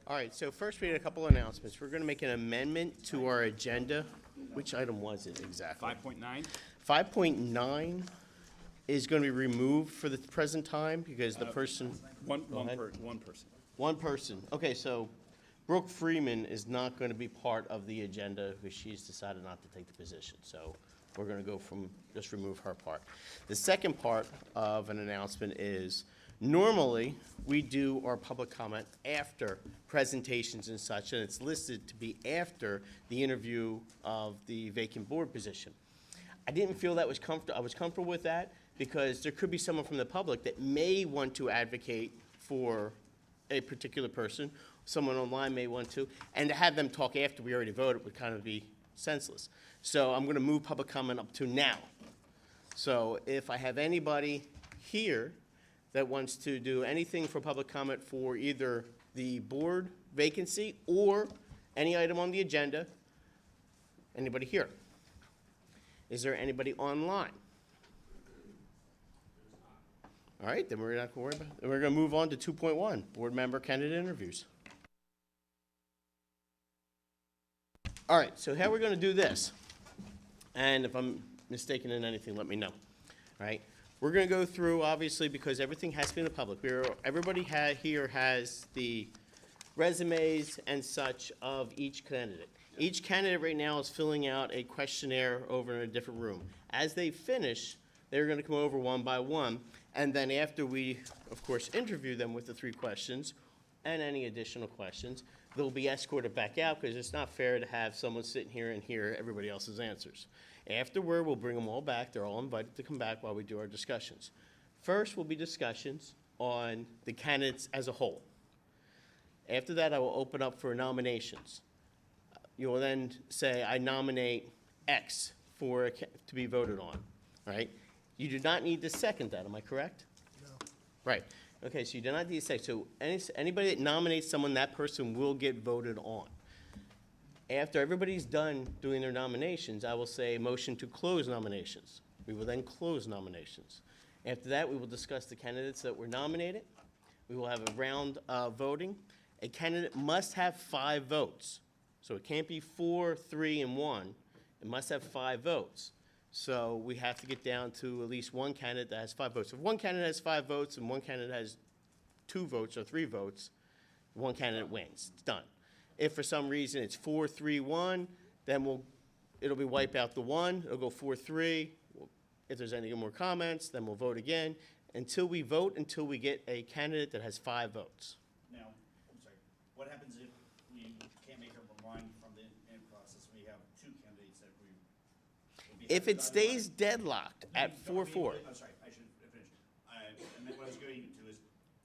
All right, so first we had a couple announcements. We're going to make an amendment to our agenda. Which item was it exactly? 5.9? 5.9 is going to be removed for the present time because the person, One ahead. person. one person. Okay, so Brooke Freeman is not going to be part of the agenda because she's decided not to take the position. So we're going to go from, just remove her part. The second part of an announcement is normally we do our public comment after presentations and such, and it's listed to be after the interview of the vacant board position. I didn't feel that was comfortable. I was comfortable with that because there could be someone from the public that may want to advocate for a particular person. Someone online may want to, and to have them talk after we already voted would kind of be senseless. So I'm going to move public comment up to now. So if I have anybody here that wants to do anything for public comment for either the board vacancy or any item on the agenda, anybody here? Is there anybody online? All right, then we're not going to worry about it. Then we're going to move on to 2.1, board member candidate interviews. All right, so how we're going to do this, and if I'm mistaken in anything, let me know. All right, we're going to go through, obviously, because everything has to be in the public. Everybody here has the resumes and such of each candidate. Each candidate right now is filling out a questionnaire over in a different room. As they finish, they're going to come over one by one, and then after we, of course, interview them with the 3 questions and any additional questions, they'll be escorted back out because it's not fair to have someone sitting here and hear everybody else's answers. Afterward, we'll bring them all back. They're all invited to come back while we do our discussions. First will be discussions on the candidates as a whole. After that, I will open up for nominations. You will then say, I nominate X to be voted on, right? You do not need to second that, am I correct? No. Right. Okay, so you do not need to second. So anybody that nominates someone, that person will get voted on. After everybody's done doing their nominations, I will say motion to close nominations. We will then close nominations. After that, we will discuss the candidates that were nominated. We will have a round of voting. A candidate must have 5 votes. So it can't be 4, 3, and 1. It must have 5 votes. So we have to get down to at least one candidate that has 5 votes. If one candidate has 5 votes and one candidate has 2 votes or 3 votes, one candidate wins. It's done. If for some reason it's 4, 3, 1, then it'll be wipe out the 1. It'll go 4, 3. If there's any more comments, then we'll vote again until we get a candidate that has 5 votes. Now, I'm sorry, what happens if we can't make up our mind from the end process? We have 2 candidates that we will be. If it stays deadlocked at 4-4. I'm sorry, I should have finished. And then what I was going to is,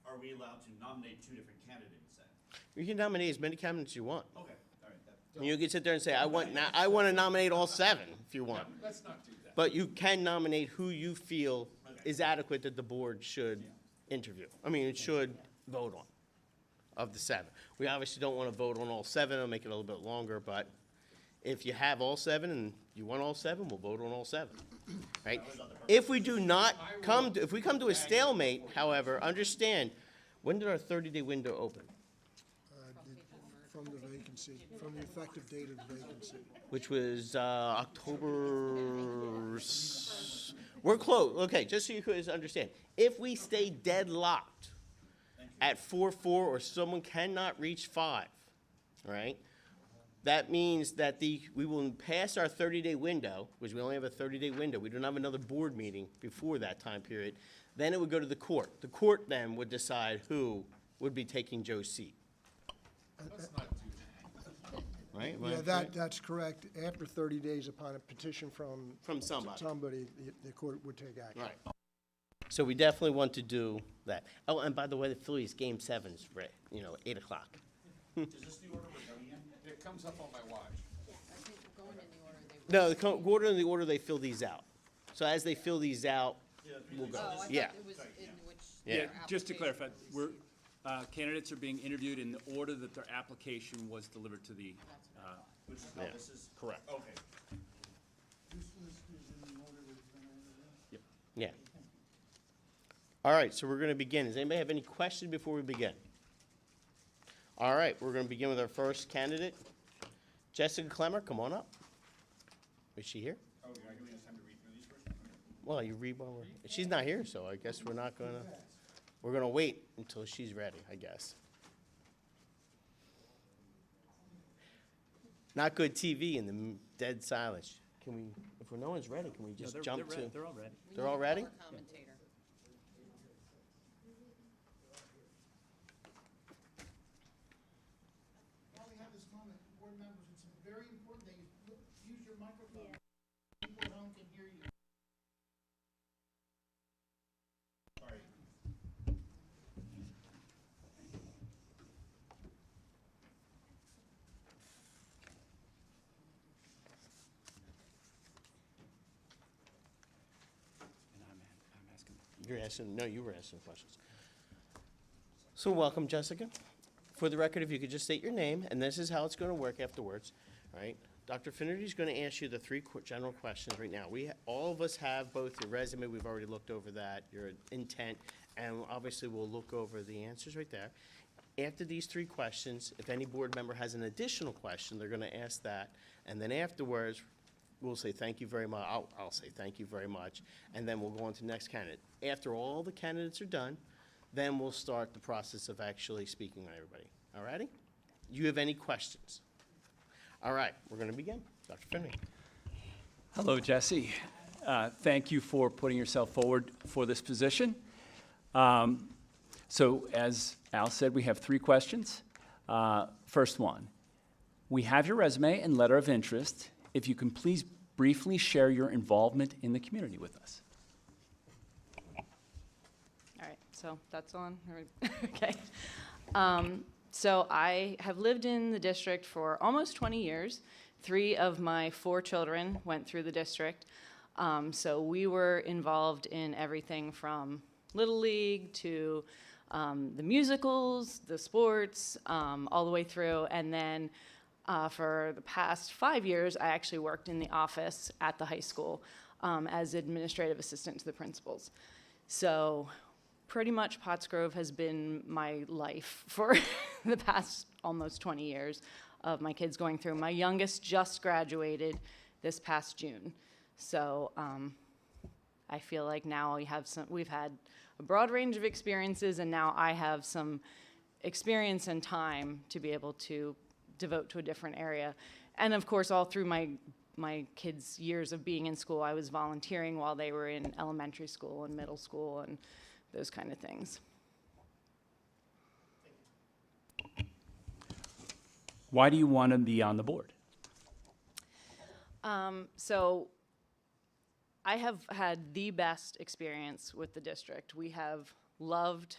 are we allowed to nominate 2 different candidates then? You can nominate as many candidates you want. Okay, all right. You can sit there and say, I want to nominate all 7 if you want. Let's not do that. But you can nominate who you feel is adequate that the board should interview. I mean, it should vote on of the 7. We obviously don't want to vote on all 7. It'll make it a little bit longer, but if you have all 7 and you want all 7, we'll vote on all 7. Right? If we do not if we come to a stalemate, however, understand, when did our 30-day window open? From the vacancy, from the effective date of the vacancy. Which was October. We're close. Okay, just so you guys understand. If we stay deadlocked at 4-4 or someone cannot reach 5, right? That means that we will pass our 30-day window, which we only have a 30-day window. We don't have another board meeting before that time period. Then it would go to the court. The court then would decide who would be taking Joe's seat. Let's not do that. Right? Yeah, that's correct. After 30 days upon a petition from somebody. The court would take action. Right. So we definitely want to do that. Oh, and by the way, the Phillies game 7's right, 8 o'clock. Is this the order we're going in? It comes up on my watch. Yeah, I think we're going in the order they were. No, the order they fill these out. So as they fill these out, we'll go. Oh, I thought Yeah. it was in which. Yeah. their Just to application clarify, was. candidates are being interviewed in the order that their application was delivered to the, Which is how Yeah. this is? correct. Okay. Yeah. All right, so we're going to begin. Does anybody have any questions before we begin? All right, we're going to begin with our first candidate. Jessica Clemmer, come on up. Is she here? Oh, you're not giving us time to read through these first? Well, you read while she's not here, so I guess we're not going to, we're going to wait until she's ready, I guess. Not good TV in the dead silence. Can we, if no one's ready, can we just jump to? They're all ready. They're all ready? Color commentator. While we have this moment, board members, it's very important that you use your microphone. People at home can hear you. Sorry. And I'm asking. You're asking, no, you were asking questions. So welcome, Jessica. For the record, if you could just state your name, and this is how it's going to work afterwards, all right? Dr. Finnerty is going to ask you the three general questions right now. All of us have both your resume, we've already looked over that, your intent, and obviously we'll look over the answers right there. After these three questions, if any board member has an additional question, they're going to ask that, and then afterwards, we'll say thank you very much. I'll say thank you very much, and then we'll go on to the next candidate. After all the candidates are done, then we'll start the process of actually speaking on everybody. All righty? Do you have any questions? All right, we're going to begin. Dr. Finnerty. Hello, Jesse. Thank you for putting yourself forward for this position. So as Al said, we have three questions. First one, we have your resume and letter of interest. If you can please briefly share your involvement in the community with us. All right, so that's on, okay. So I have lived in the district for almost 20 years. 3 of my 4 children went through the district. So we were involved in everything from Little League to the musicals, the sports, all the way through. And then for the past 5 years, I actually worked in the office at the high school as administrative assistant to the principals. So pretty much Pottsgrove has been my life for the past almost 20 years of my kids going through. My youngest just graduated this past June. So I feel like now we've had a broad range of experiences, and now I have some experience and time to be able to devote to a different area. And of course, all through my kids' years of being in school, I was volunteering while they were in elementary school and middle school and those kind of things. Why do you want to be on the board? So I have had the best experience with the district. We have loved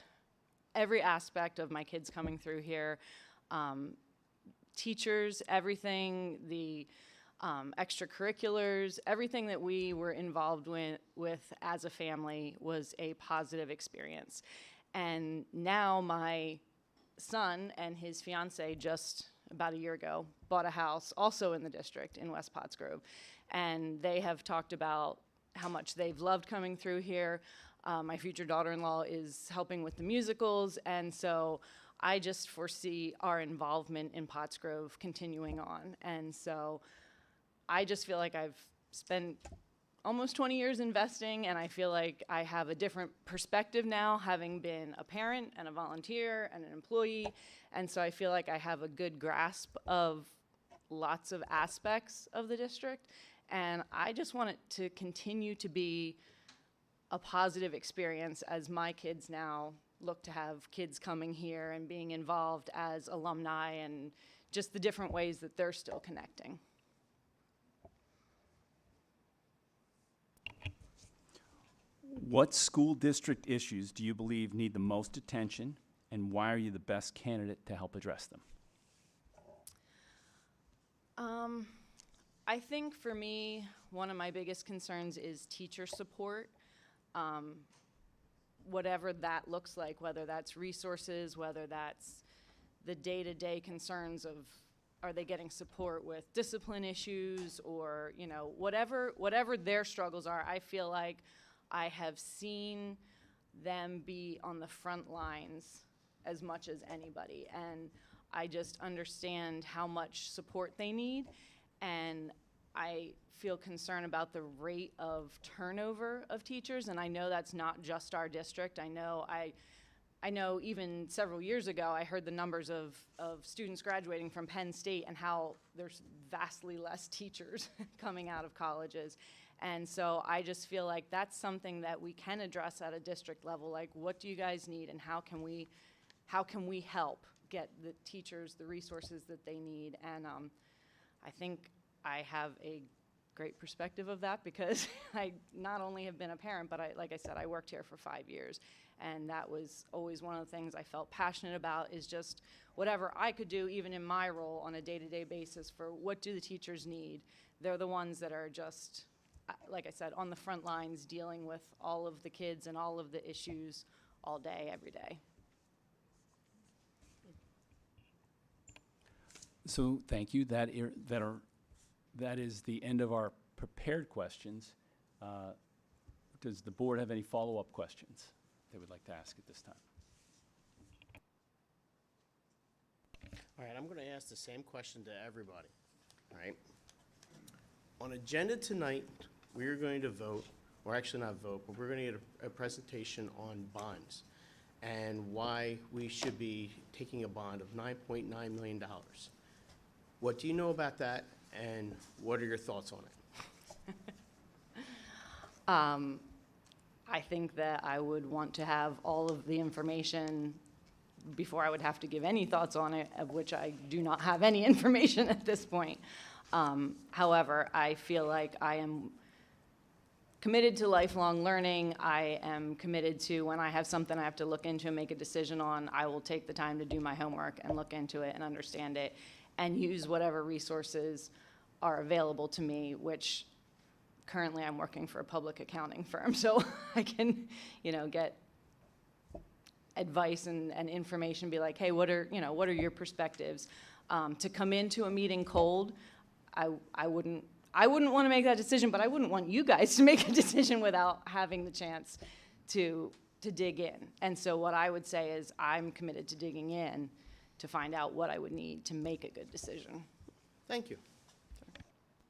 every aspect of my kids coming through here. Teachers, everything, the extracurriculars, everything that we were involved with as a family was a positive experience. And now my son and his fiance just about a year ago bought a house also in the district in West Pottsgrove. And they have talked about how much they've loved coming through here. My future daughter-in-law is helping with the musicals, and so I just foresee our involvement in Pottsgrove continuing on. And so I just feel like I've spent almost 20 years investing, and I feel like I have a different perspective now, having been a parent and a volunteer and an employee. And so I feel like I have a good grasp of lots of aspects of the district. And I just want it to continue to be a positive experience as my kids now look to have kids coming here and being involved as alumni and just the different ways that they're still connecting. What school district issues do you believe need the most attention, and why are you the best candidate to help address them? I think for me, one of my biggest concerns is teacher support. Whatever that looks like, whether that's resources, whether that's the day-to-day concerns of are they getting support with discipline issues, or whatever their struggles are. I feel like I have seen them be on the front lines as much as anybody, and I just understand how much support they need, and I feel concerned about the rate of turnover of teachers, and I know that's not just our district. I know even several years ago, I heard the numbers of students graduating from Penn State and how there's vastly less teachers coming out of colleges. And so I just feel like that's something that we can address at a district level, like what do you guys need and how can we help get the teachers the resources that they need? And I think I have a great perspective of that because I not only have been a parent, but like I said, I worked here for 5 years. And that was always one of the things I felt passionate about, is just whatever I could do, even in my role on a day-to-day basis, for what do the teachers need. They're the ones that are just, like I said, on the front lines dealing with all of the kids and all of the issues all day, every day. So thank you. That is the end of our prepared questions. Does the board have any follow-up questions they would like to ask at this time? All right, I'm going to ask the same question to everybody, all right? On agenda tonight, we're going to vote, or actually not vote, but we're going to get a presentation on bonds and why we should be taking a bond of $9.9 million. What do you know about that, and what are your thoughts on it? I think that I would want to have all of the information before I would have to give any thoughts on it, of which I do not have any information at this point. However, I feel like I am committed to lifelong learning. I am committed to, when I have something I have to look into and make a decision on, I will take the time to do my homework and look into it and understand it and use whatever resources are available to me, which currently I'm working for a public accounting firm, so I can, get advice and information, be like, hey, what are your perspectives? To come into a meeting cold, I wouldn't want to make that decision, but I wouldn't want you guys to make a decision without having the chance to dig in. And so what I would say is I'm committed to digging in to find out what I would need to make a good decision. Thank you.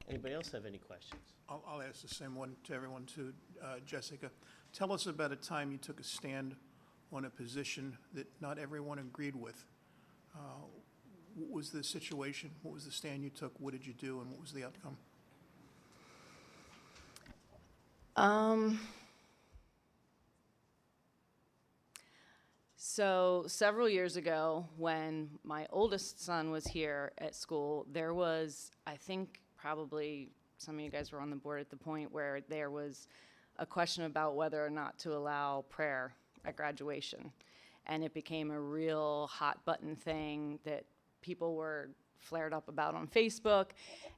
Anybody else have any questions? I'll ask the same one to everyone too. Jessica, tell us about a time you took a stand on a position that not everyone agreed with. What was the situation? What was the stand you took? What did you do, and what was the outcome? So several years ago, when my oldest son was here at school, there was, I think probably some of you guys were on the board at the point where there was a question about whether or not to allow prayer at graduation. And it became a real hot button thing that people were flared up about on Facebook.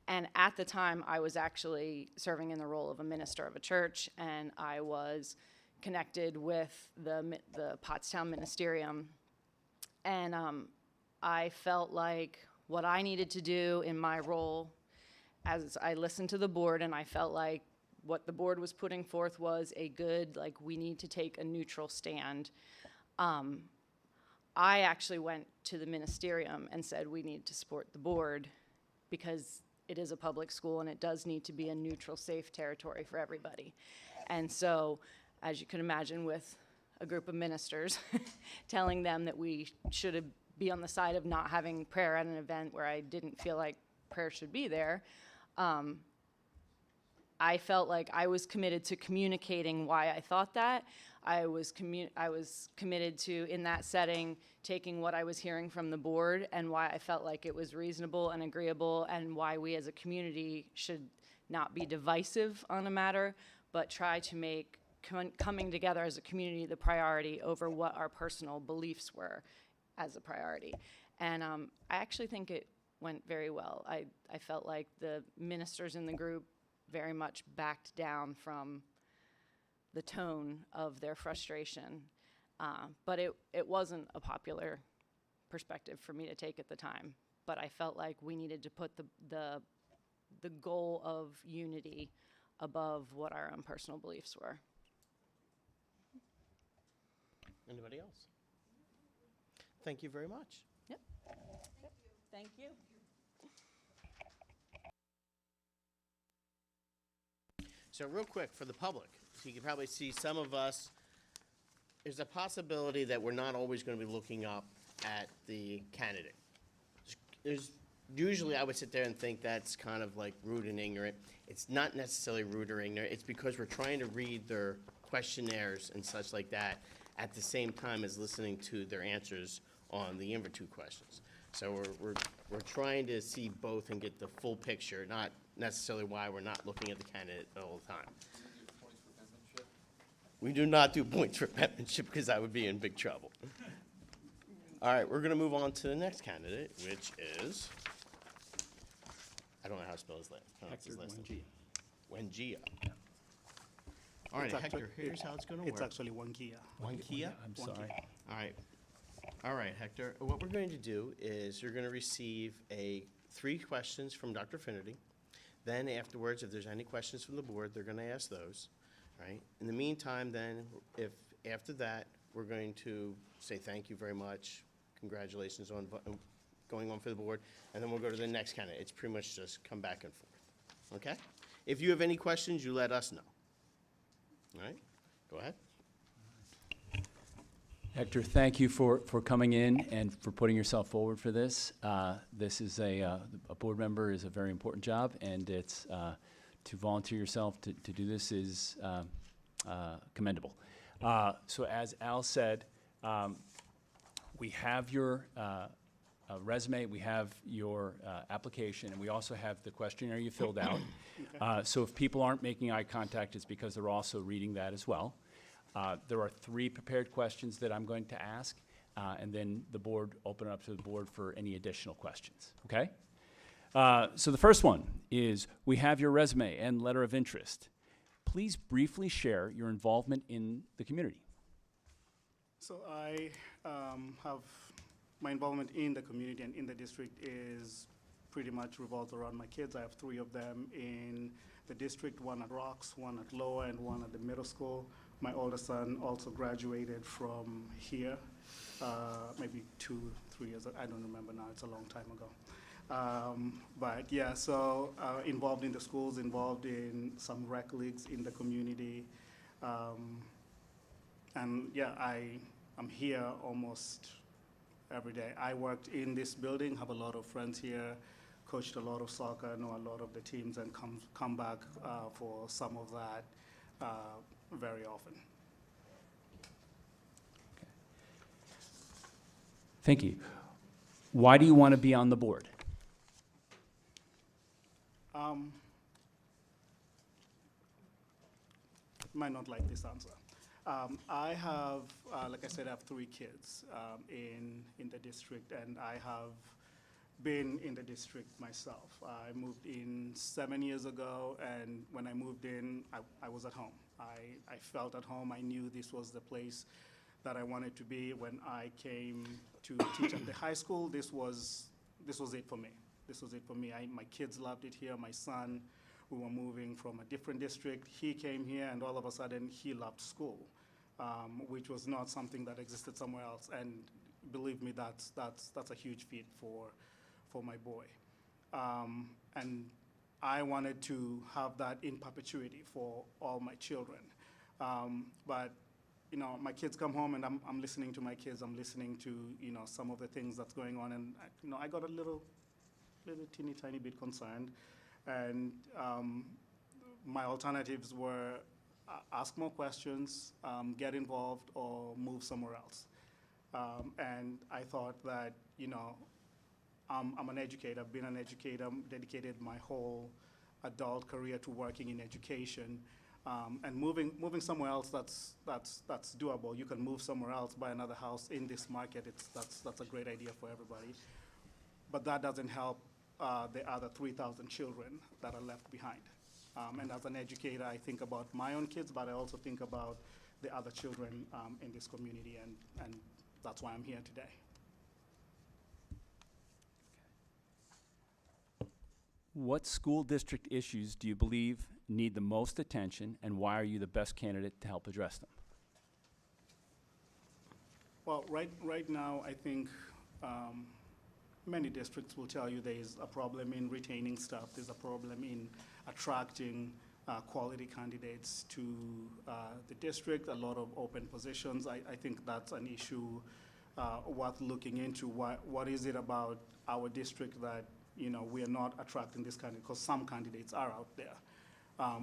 And at the time, I was actually serving in the role of a minister of a church, and I was connected with the Pottstown Ministerium. And I felt like what I needed to do in my role, as I listened to the board, and I felt like what the board was putting forth was a good, like, we need to take a neutral stand. I actually went to the ministerium and said we need to support the board because it is a public school and it does need to be a neutral, safe territory for everybody. And so, as you can imagine, with a group of ministers telling them that we should be on the side of not having prayer at an event where I didn't feel like prayer should be there, I felt like I was committed to communicating why I thought that. I was committed to, in that setting, taking what I was hearing from the board and why I felt like it was reasonable and agreeable, and why we as a community should not be divisive on a matter, but try to make coming together as a community the priority over what our personal beliefs were as a priority. And I actually think it went very well. I felt like the ministers in the group very much backed down from the tone of their frustration. But it wasn't a popular perspective for me to take at the time. But I felt like we needed to put the goal of unity above what our own personal beliefs were. Anybody else? Thank you very much. Yep. Thank you. So real quick, for the public, so you can probably see some of us, there's a possibility that we're not always going to be looking up at the candidate. There's, usually I would sit there and think that's kind of like rude and ignorant. It's not necessarily rude or ignorant, it's because we're trying to read their questionnaires and such like that at the same time as listening to their answers on the Invertu questions. So we're trying to see both and get the full picture, not necessarily why we're not looking at the candidate all the time. We do not do points for penmanship because I would be in big trouble. All right, we're gonna move on to the next candidate, which is, I don't know how to spell his last, pronounce his last name. Wengia. All right, It's actu- Hector, here's how it's gonna work. It's actually one Kia. Wengia? I'm sorry. All right, Hector, what we're going to do is you're gonna receive three questions from Dr. Finnerty. Then afterwards, if there's any questions from the board, they're gonna ask those, right? In the meantime, then, if, after that, we're going to say thank you very much, congratulations on going on for the board, and then we'll go to the next candidate. It's pretty much just come back and forth, okay? If you have any questions, you let us know. All right, go ahead. Hector, thank you for coming in and for putting yourself forward for this. This is a board member is a very important job, and it's, to volunteer yourself to do this is commendable. So as Al said, we have your resume, we have your application, and we also have the questionnaire you filled out. So if people aren't making eye contact, it's because they're also reading that as well. There are 3 prepared questions that I'm going to ask, and then the board, open it up to the board for any additional questions, okay? So the first one is, we have your resume and letter of interest. Please briefly share your involvement in the community. So I have, my involvement in the community and in the district is pretty much revolves around my kids. I have 3 of them in the district, 1 at Rocks, 1 at Lower, and 1 at the middle school. My older son also graduated from here, maybe 2, 3 years, I don't remember now, it's a long time ago. But yeah, so involved in the schools, involved in some rec leagues in the community. And yeah, I'm here almost every day. I worked in this building, have a lot of friends here, coached a lot of soccer, know a lot of the teams, and come back for some of that very often. Thank you. Why do you want to be on the board? Might not like this answer. I have, like I said, I have 3 kids in the district, and I have been in the district myself. I moved in 7 years ago, and when I moved in, I was at home. I felt at home. I knew this was the place that I wanted to be. When I came to teach at the high school, this was it for me. This was it for me. My kids loved it here. My son, we were moving from a different district. He came here, and all of a sudden, he loved school, which was not something that existed somewhere else. And believe me, that's a huge feat for my boy. And I wanted to have that in perpetuity for all my children. But you know, my kids come home, and I'm listening to my kids. I'm listening to, you know, some of the things that's going on, and you know, I got a little teeny tiny bit concerned. And my alternatives were ask more questions, get involved, or move somewhere else. And I thought that, you know, I'm an educator. I've been an educator, dedicated my whole adult career to working in education. And moving somewhere else, that's doable. You can move somewhere else, buy another house in this market. That's a great idea for everybody. But that doesn't help the other 3,000 children that are left behind. And as an educator, I think about my own kids, but I also think about the other children in this community, and that's why I'm here today. What school district issues do you believe need the most attention, and why are you the best candidate to help address them? Well, right now, I think many districts will tell you there is a problem in retaining staff, there's a problem in attracting quality candidates to the district, a lot of open positions. I think that's an issue worth looking into. What is it about our district that, you know, we are not attracting this kind of, because some candidates are out there.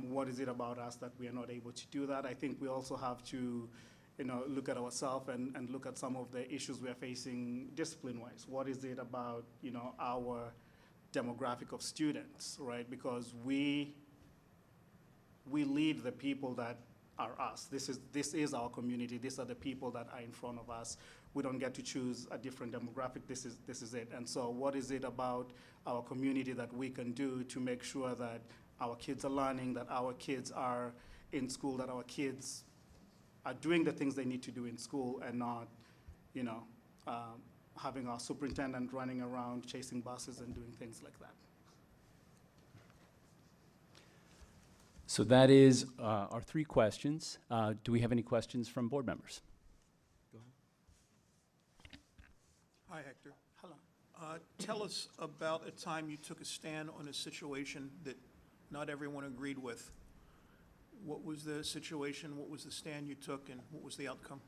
What is it about us that we are not able to do that? I think we also have to, you know, look at ourselves and look at some of the issues we are facing discipline-wise. What is it about, you know, our demographic of students, right? Because we lead the people that are us. This is our community. These are the people that are in front of us. We don't get to choose a different demographic. This is it. And so what is it about our community that we can do to make sure that our kids are learning, that our kids are in school, that our kids are doing the things they need to do in school and not, you know, having our superintendent running around chasing buses and doing things like that. So that is our 3 questions. Do we have any questions from board members? Hi, Hector. Hello. Tell us about a time you took a stand on a situation that not everyone agreed with. What was the situation, what was the stand you took, and what was the outcome?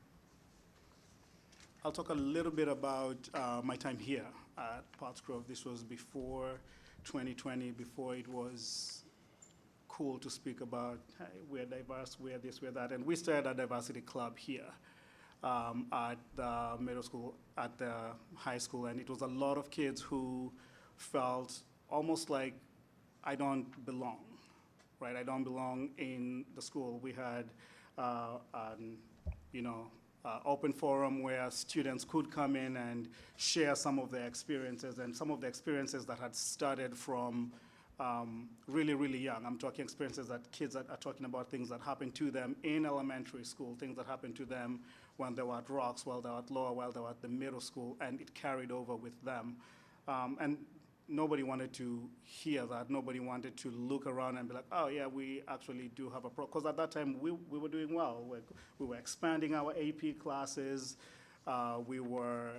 I'll talk a little bit about my time here at Pottsgrove. This was before 2020, before it was cool to speak about, hey, we're diverse, we're this, we're that. And we started a diversity club here at the middle school, at the high school. And it was a lot of kids who felt almost like I don't belong, right? I don't belong in the school. We had, open forum where students could come in and share some of their experiences, and some of the experiences that had started from really, really young. I'm talking experiences that kids are talking about, things that happened to them in elementary school, things that happened to them when they were at Rocks, while they were at Lower, while they were at the middle school, and it carried over with them. And nobody wanted to hear that. Nobody wanted to look around and be like, oh yeah, we actually do have a problem. Because at that time, we were doing well. We were expanding our AP classes. We were,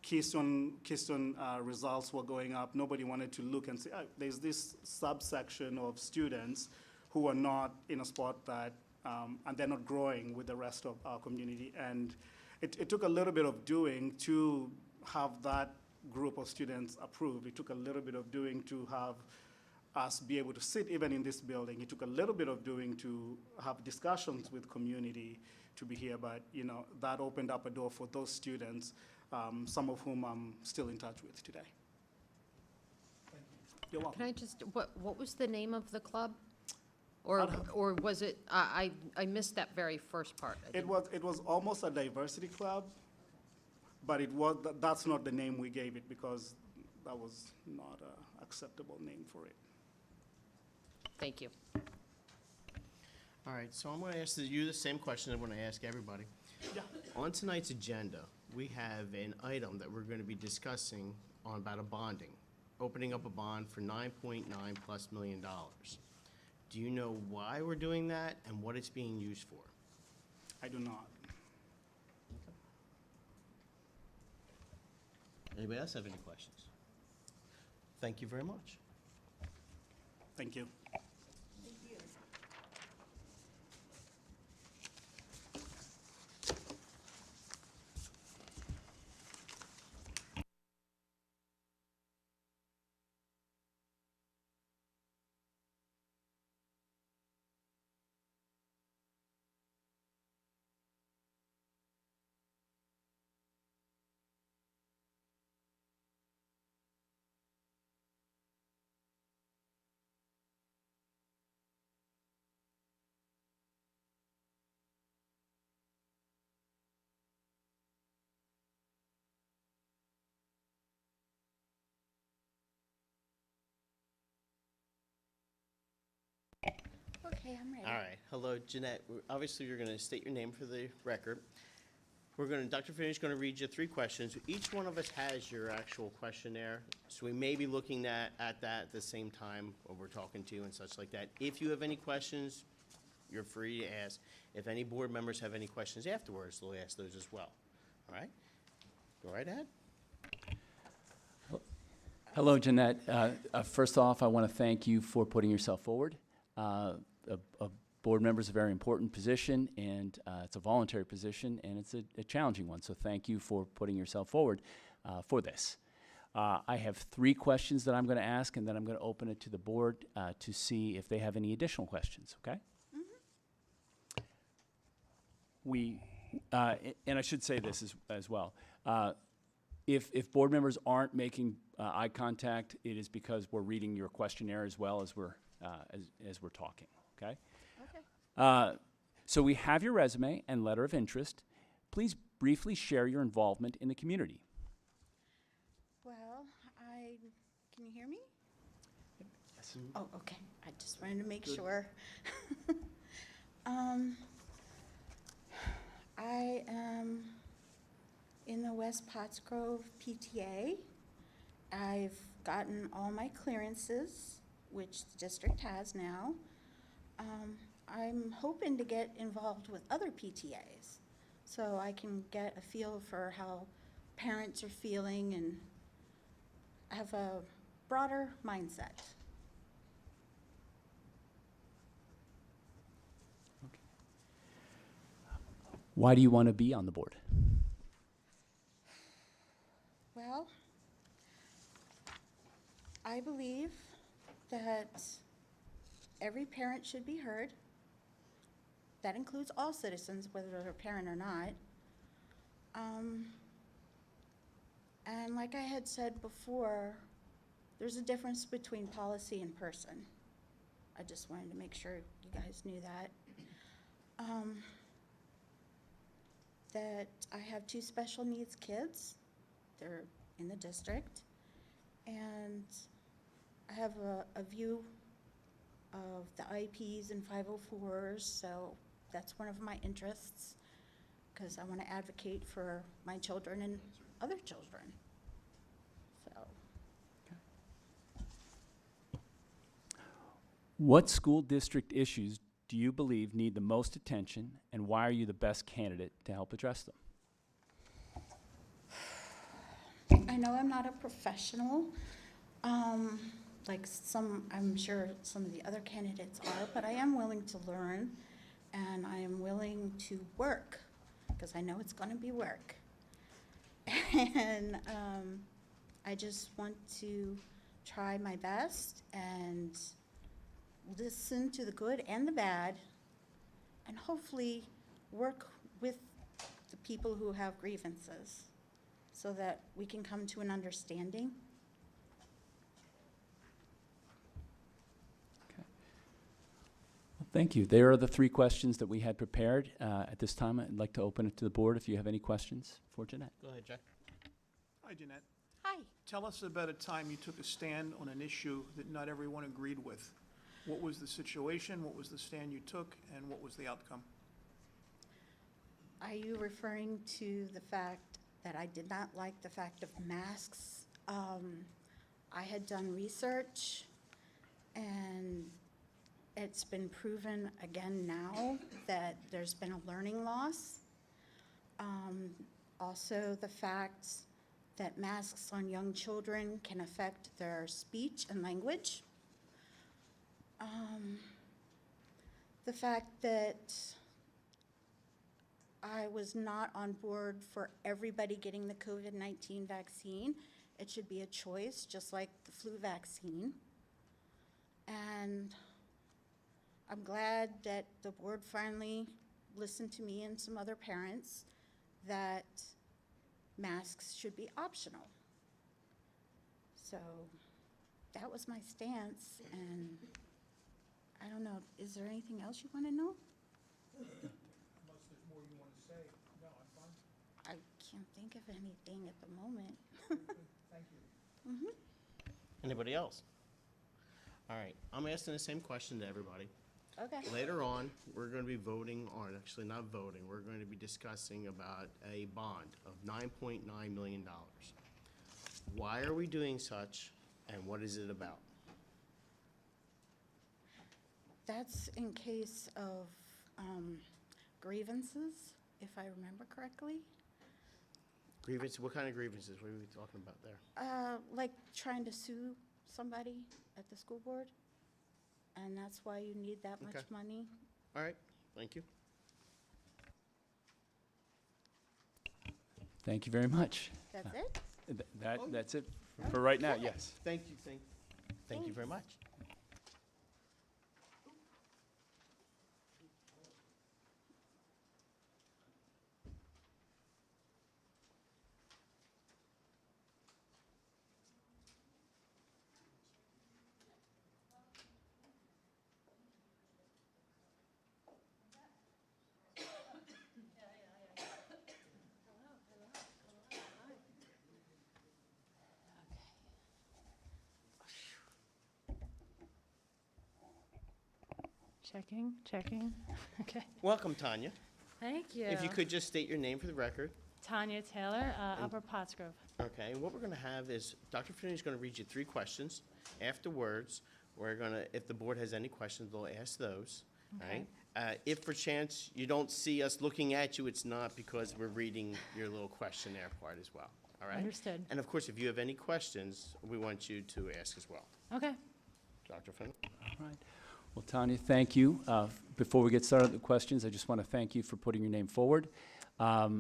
Keystone results were going up. Nobody wanted to look and say, oh, there's this subsection of students who are not in a spot that, and they're not growing with the rest of our community. And it took a little bit of doing to have that group of students approved. It took a little bit of doing to have us be able to sit even in this building. It took a little bit of doing to have discussions with community to be here, but you know, that opened up a door for those students, some of whom I'm still in touch with today. You're welcome. Can I just, what was the name of the club? Or was it, I missed that very first part. It was almost a diversity club, but that's not the name we gave it because that was not an acceptable name for it. Thank you. All right, so I'm going to ask you the same question I'm going to ask everybody. Yeah. On tonight's agenda, we have an item that we're going to be discussing about a bonding, opening up a bond for $9.9+ million. Do you know why we're doing that and what it's being used for? I do not. Anybody else have any questions? Thank you very much. Thank you. Okay, I'm ready. All right, hello, Jeanette. Obviously, you're going to state your name for the record. Dr. Finney's going to read you 3 questions. Each one of us has your actual questionnaire, so we may be looking at that at the same time when we're talking to you and such like that. If you have any questions, you're free to ask. If any board members have any questions afterwards, they'll ask those as well. All right? Go right ahead. Hello, Jeanette. First off, I want to thank you for putting yourself forward. A board member is a very important position, and it's a voluntary position, and it's a challenging one. So thank you for putting yourself forward for this. I have 3 questions that I'm going to ask, and then I'm going to open it to the board to see if they have any additional questions, okay? And I should say this as well. If board members aren't making eye contact, it is because we're reading your questionnaire as well as we're talking, okay? Okay. So we have your resume and letter of interest. Please briefly share your involvement in the community. Well, can you hear me? Oh, okay. I just wanted to make sure. I am in the West Pottsgrove PTA. I've gotten all my clearances, which the district has now. I'm hoping to get involved with other PTAs so I can get a feel for how parents are feeling and have a broader mindset. Why do you want to be on the board? Well, I believe that every parent should be heard. That includes all citizens, whether they're a parent or not. And like I had said before, there's a difference between policy and person. I just wanted to make sure you guys knew that. That I have 2 special needs kids. They're in the district. And I have a view of the IEPs and 504s, so that's one of my interests, because I want to advocate for my children and other children. So, What school district issues do you believe need the most attention, and why are you the best candidate to help address them? I know I'm not a professional, like I'm sure some of the other candidates are, but I am willing to learn, and I am willing to work, because I know it's going to be work. And I just want to try my best and listen to the good and the bad, and hopefully work with the people who have grievances so that we can come to an understanding. Well, thank you. There are the 3 questions that we had prepared. At this time, I'd like to open it to the board if you have any questions for Jeanette. Go ahead, Jack. Hi, Jeanette. Hi. Tell us about a time you took a stand on an issue that not everyone agreed with. What was the situation, what was the stand you took, and what was the outcome? Are you referring to the fact that I did not like the fact of masks? I had done research, and it's been proven again now that there's been a learning loss. Also, the fact that masks on young children can affect their speech and language. The fact that I was not on board for everybody getting the COVID-19 vaccine. It should be a choice, just like the flu vaccine. And I'm glad that the board finally listened to me and some other parents that masks should be optional. So that was my stance, and I don't know, is there anything else you want to know? Unless there's more you want to say. No, I'm fine. I can't think of anything at the moment. Thank you. Anybody else? All right, I'm asking the same question to everybody. Okay. Later on, we're going to be voting on, actually not voting, we're going to be discussing about a bond of $9.9 million. Why are we doing such, and what is it about? That's in case of grievances, if I remember correctly. Grievance, what kind of grievances? What are we talking about there? Like trying to sue somebody at the school board, and that's why you need that much Okay. money. All right, thank you. Thank you very much. That's it? That's it for right now, yes. Thank you, thank you very much. Checking. Okay, Welcome, Tanya. thank you. If you could just state your name for the record. Tanya Taylor, Upper Pottsgrove. Okay, and what we're going to have is, Dr. Finney is going to read you 3 questions. Afterwards, we're going to, if the board has any questions, they'll ask those, all right? If for chance you don't see us looking at you, it's not because we're reading your little questionnaire part as well, all right? Understood. And of course, if you have any questions, we want you to ask as well. Okay, Dr. Finney? All right. Well, Tanya, thank you. Before we get started with the questions, I just want to thank you for putting your name forward. A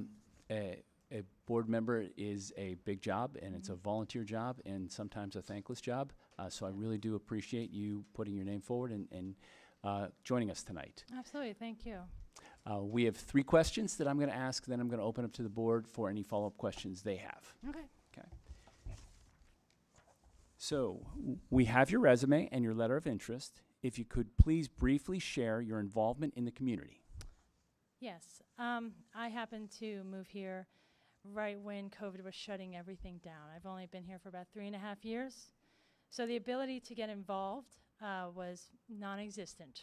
board member is a big job, and it's a volunteer job, and sometimes a thankless job. So I really do appreciate you putting your name forward and joining us tonight. absolutely, thank you. We have 3 questions that I'm going to ask, then I'm going to open up to the board for any follow-up questions they have. Okay, Okay. So we have your resume and your letter of interest. If you could please briefly share your involvement in the community. yes. I happened to move here right when COVID was shutting everything down. I've only been here for about 3.5 years. So the ability to get involved was non-existent.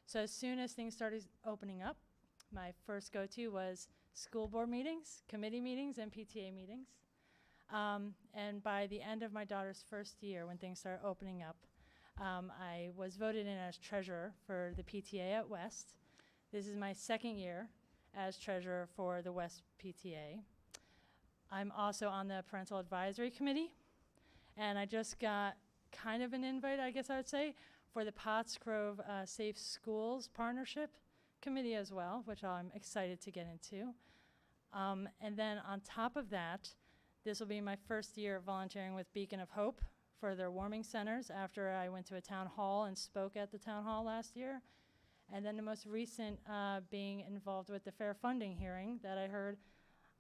So as soon as things started opening up, my first go-to was school board meetings, committee meetings, and PTA meetings. And by the end of my daughter's first year, when things started opening up, I was voted in as treasurer for the PTA at West. This is my 2nd year as treasurer for the West PTA. I'm also on the parental advisory committee, and I just got kind of an invite, I guess I would say, for the Pottsgrove Safe Schools Partnership Committee as well, which I'm excited to get into. And then on top of that, this will be my first year volunteering with Beacon of Hope for their warming centers after I went to a town hall and spoke at the town hall last year. And then the most recent being involved with the fair funding hearing that I heard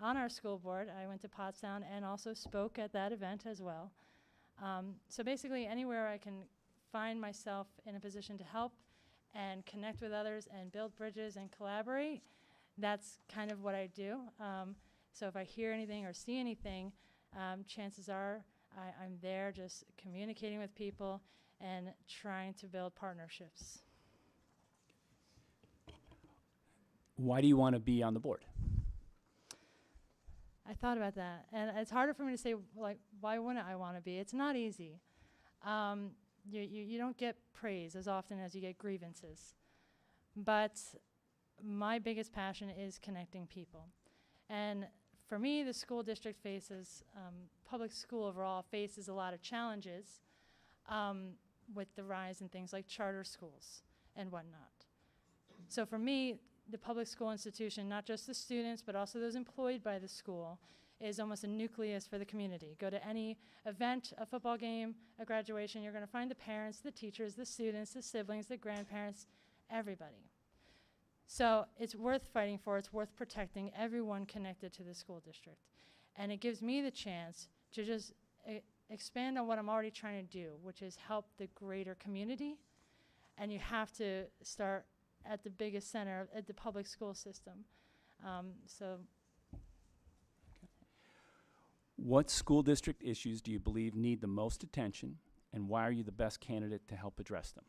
on our school board. I went to Pottstown and also spoke at that event as well. So basically anywhere I can find myself in a position to help and connect with others and build bridges and collaborate, that's kind of what I do. So if I hear anything or see anything, chances are I'm there just communicating with people and trying to build partnerships. Why do you want to be on the board? I thought about that, and it's harder for me to say, like, why wouldn't I want to be? It's not easy. You don't get praise as often as you get grievances. But my biggest passion is connecting people. And for me, the school district faces, public school overall faces a lot of challenges with the rise in things like charter schools and whatnot. So for me, the public school institution, not just the students, but also those employed by the school, is almost a nucleus for the community. Go to any event, a football game, a graduation, you're going to find the parents, the teachers, the students, the siblings, the grandparents, everybody. So it's worth fighting for, it's worth protecting everyone connected to the school district. And it gives me the chance to just expand on what I'm already trying to do, which is help the greater community. And you have to start at the biggest center, at the public school system. What school district issues do you believe need the most attention, and why are you the best candidate to help address them?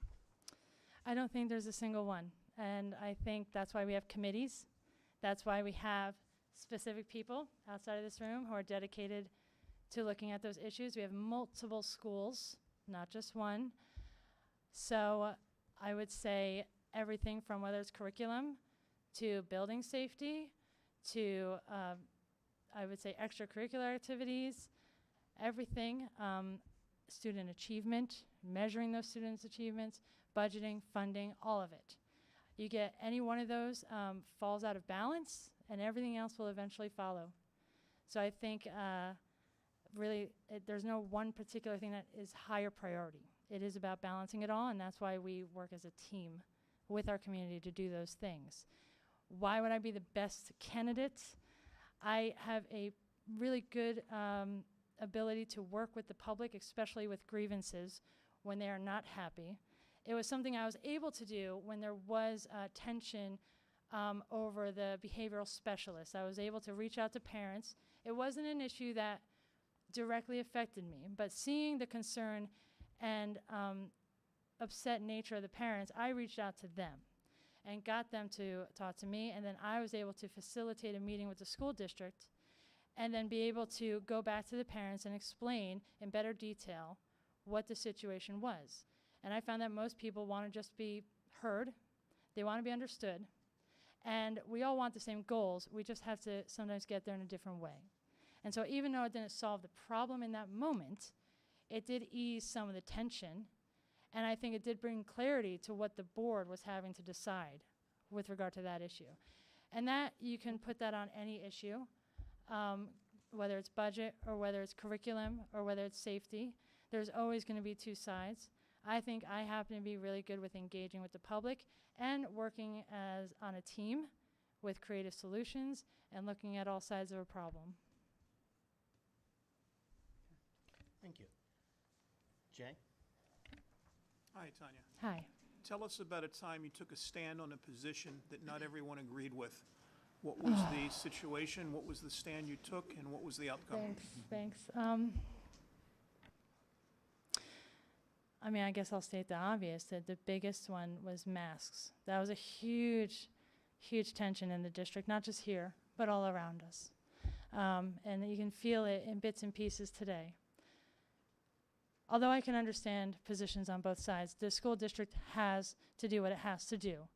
I don't think there's a single one. And I think that's why we have committees. That's why we have specific people outside of this room who are dedicated to looking at those issues. We have multiple schools, not just one. So I would say everything from whether it's curriculum to building safety to I would say extracurricular activities, everything, student achievement, measuring those students' achievements, budgeting, funding, all of it. You get any one of those falls out of balance, and everything else will eventually follow. So I think really there's no one particular thing that is higher priority. It is about balancing it all, and that's why we work as a team with our community to do those things. Why would I be the best candidate? I have a really good ability to work with the public, especially with grievances when they are not happy. It was something I was able to do when there was tension over the behavioral specialist. I was able to reach out to parents. It wasn't an issue that directly affected me, but seeing the concern and upset nature of the parents, I reached out to them and got them to talk to me, and then I was able to facilitate a meeting with the school district and then be able to go back to the parents and explain in better detail what the situation was. And I found that most people want to just be heard, they want to be understood, and we all want the same goals, we just have to sometimes get there in a different way. And so even though it didn't solve the problem in that moment, it did ease some of the tension, and I think it did bring clarity to what the board was having to decide with regard to that issue. And that, you can put that on any issue, whether it's budget or whether it's curriculum or whether it's safety. There's always going to be two sides. I think I happen to be really good with engaging with the public and working as on a team with creative solutions and looking at all sides of a problem. Thank you. Jay? Hi, Tanya. Hi. Tell us about a time you took a stand on a position that not everyone agreed with. What was the situation, what was the stand you took, and what was the outcome? Thanks. I mean, I guess I'll state the obvious, that the biggest one was masks. That was a huge, huge tension in the district, not just here, but all around us. And you can feel it in bits and pieces today. Although I can understand positions on both sides, the school district has to do what it has to do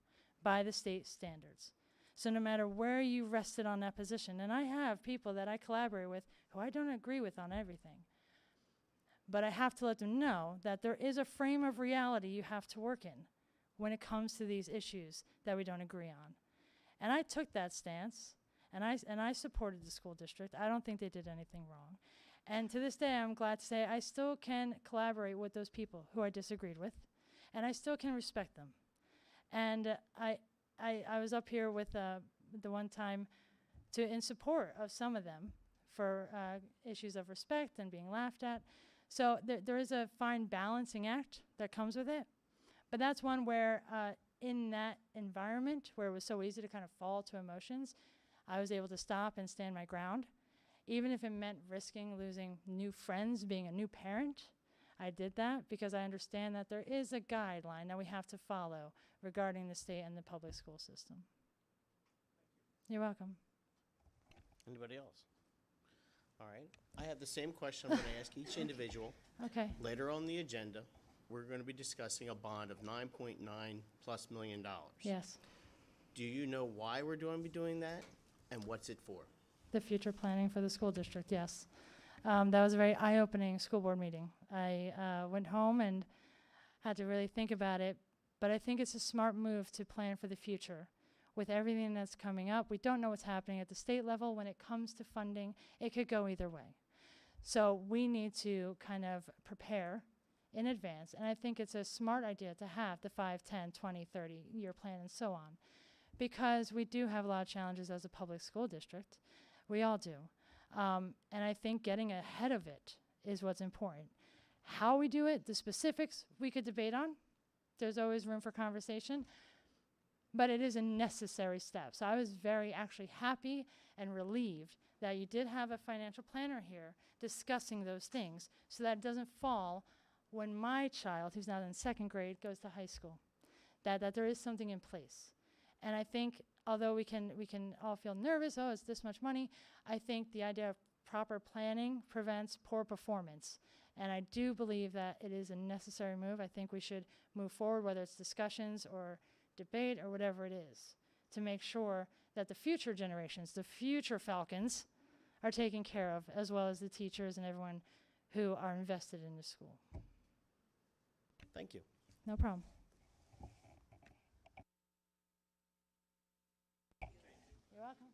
by the state standards. So no matter where you rested on that position, and I have people that I collaborate with who I don't agree with on everything, but I have to let them know that there is a frame of reality you have to work in when it comes to these issues that we don't agree on. And I took that stance, and I supported the school district. I don't think they did anything wrong. And to this day, I'm glad to say I still can collaborate with those people who I disagreed with, and I still can respect them. And I was up here with the one time in support of some of them for issues of respect and being laughed at. So there is a fine balancing act that comes with it. But that's one where in that environment where it was so easy to kind of fall to emotions, I was able to stop and stand my ground. Even if it meant risking losing new friends, being a new parent, I did that because I understand that there is a guideline that we have to follow regarding the state and the public school system. You're welcome. Anybody else? All right. I have the same question I'm going to ask each individual. Okay. Later on the agenda, we're going to be discussing a bond of $9.9+ million. Yes. Do you know why we're going to be doing that, and what's it for? The future planning for the school district, yes. That was a very eye-opening school board meeting. I went home and had to really think about it, but I think it's a smart move to plan for the future. With everything that's coming up, we don't know what's happening at the state level. When it comes to funding, it could go either way. So we need to kind of prepare in advance, and I think it's a smart idea to have the 5, 10, 20, 30-year plan and so on, because we do have a lot of challenges as a public school district. We all do. And I think getting ahead of it is what's important. How we do it, the specifics, we could debate on. There's always room for conversation. But it is a necessary step. So I was very actually happy and relieved that you did have a financial planner here discussing those things so that it doesn't fall when my child, who's now in 2nd grade, goes to high school, that there is something in place. And I think although we can all feel nervous, oh, it's this much money, I think the idea of proper planning prevents poor performance. And I do believe that it is a necessary move. I think we should move forward, whether it's discussions or debate or whatever it is, to make sure that the future generations, the future Falcons, are taken care of, as well as the teachers and everyone who are invested in the school. Thank you. No problem. You're welcome.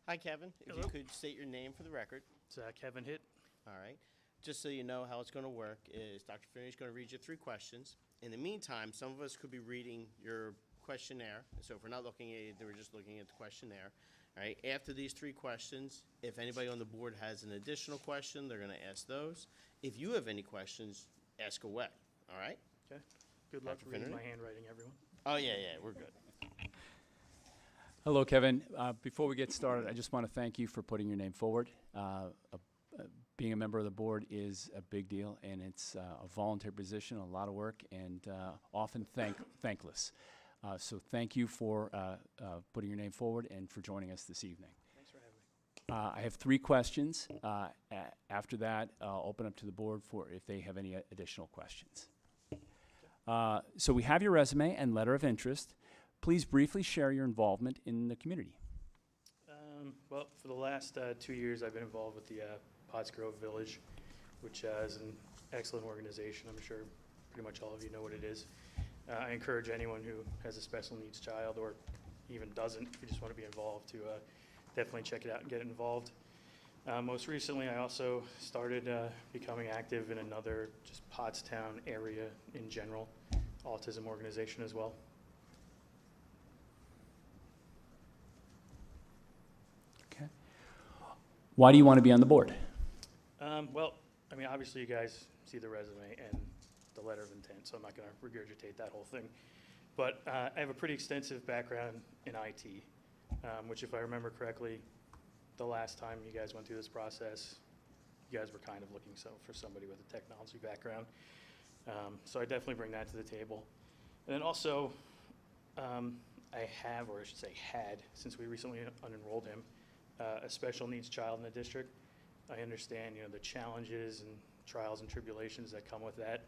Hi, Kevin. If you Hello. could state your name for the record. It's Kevin Hitt. All right. Just so you know how it's going to work is Dr. Finney is going to read you 3 questions. In the meantime, some of us could be reading your questionnaire. So if we're not looking at it, we're just looking at the questionnaire. All right. After these 3 questions, if anybody on the board has an additional question, they're going to ask those. If you have any questions, ask away. All right? Okay. Good luck Dr. reading my Finnerty? handwriting, everyone. Oh, yeah, we're good. Hello, Kevin. Before we get started, I just want to thank you for putting your name forward. Being a member of the board is a big deal, and it's a volunteer position, a lot of work, and often thankless. So thank you for putting your name forward and for joining us this evening. Thanks for having me. I have 3 questions. After that, I'll open up to the board for if they have any additional questions. So we have your resume and letter of interest. Please briefly share your involvement in the community. Well, for the last 2 years, I've been involved with the Pottsgrove Village, which is an excellent organization. I'm sure pretty much all of you know what it is. I encourage anyone who has a special needs child, or even doesn't, if you just want to be involved, to definitely check it out and get involved. Most recently, I also started becoming active in another just Pottstown area in general, autism organization as well. Okay. Why do you want to be on the board? Well, I mean, obviously you guys see the resume and the letter of intent, so I'm not going to regurgitate that whole thing. But I have a pretty extensive background in IT, which, if I remember correctly, the last time you guys went through this process, you guys were kind of looking for somebody with a technology background. So I definitely bring that to the table. And then also, I have, or I should say had, since we recently unenrolled him, a special needs child in the district. I understand, the challenges and trials and tribulations that come with that.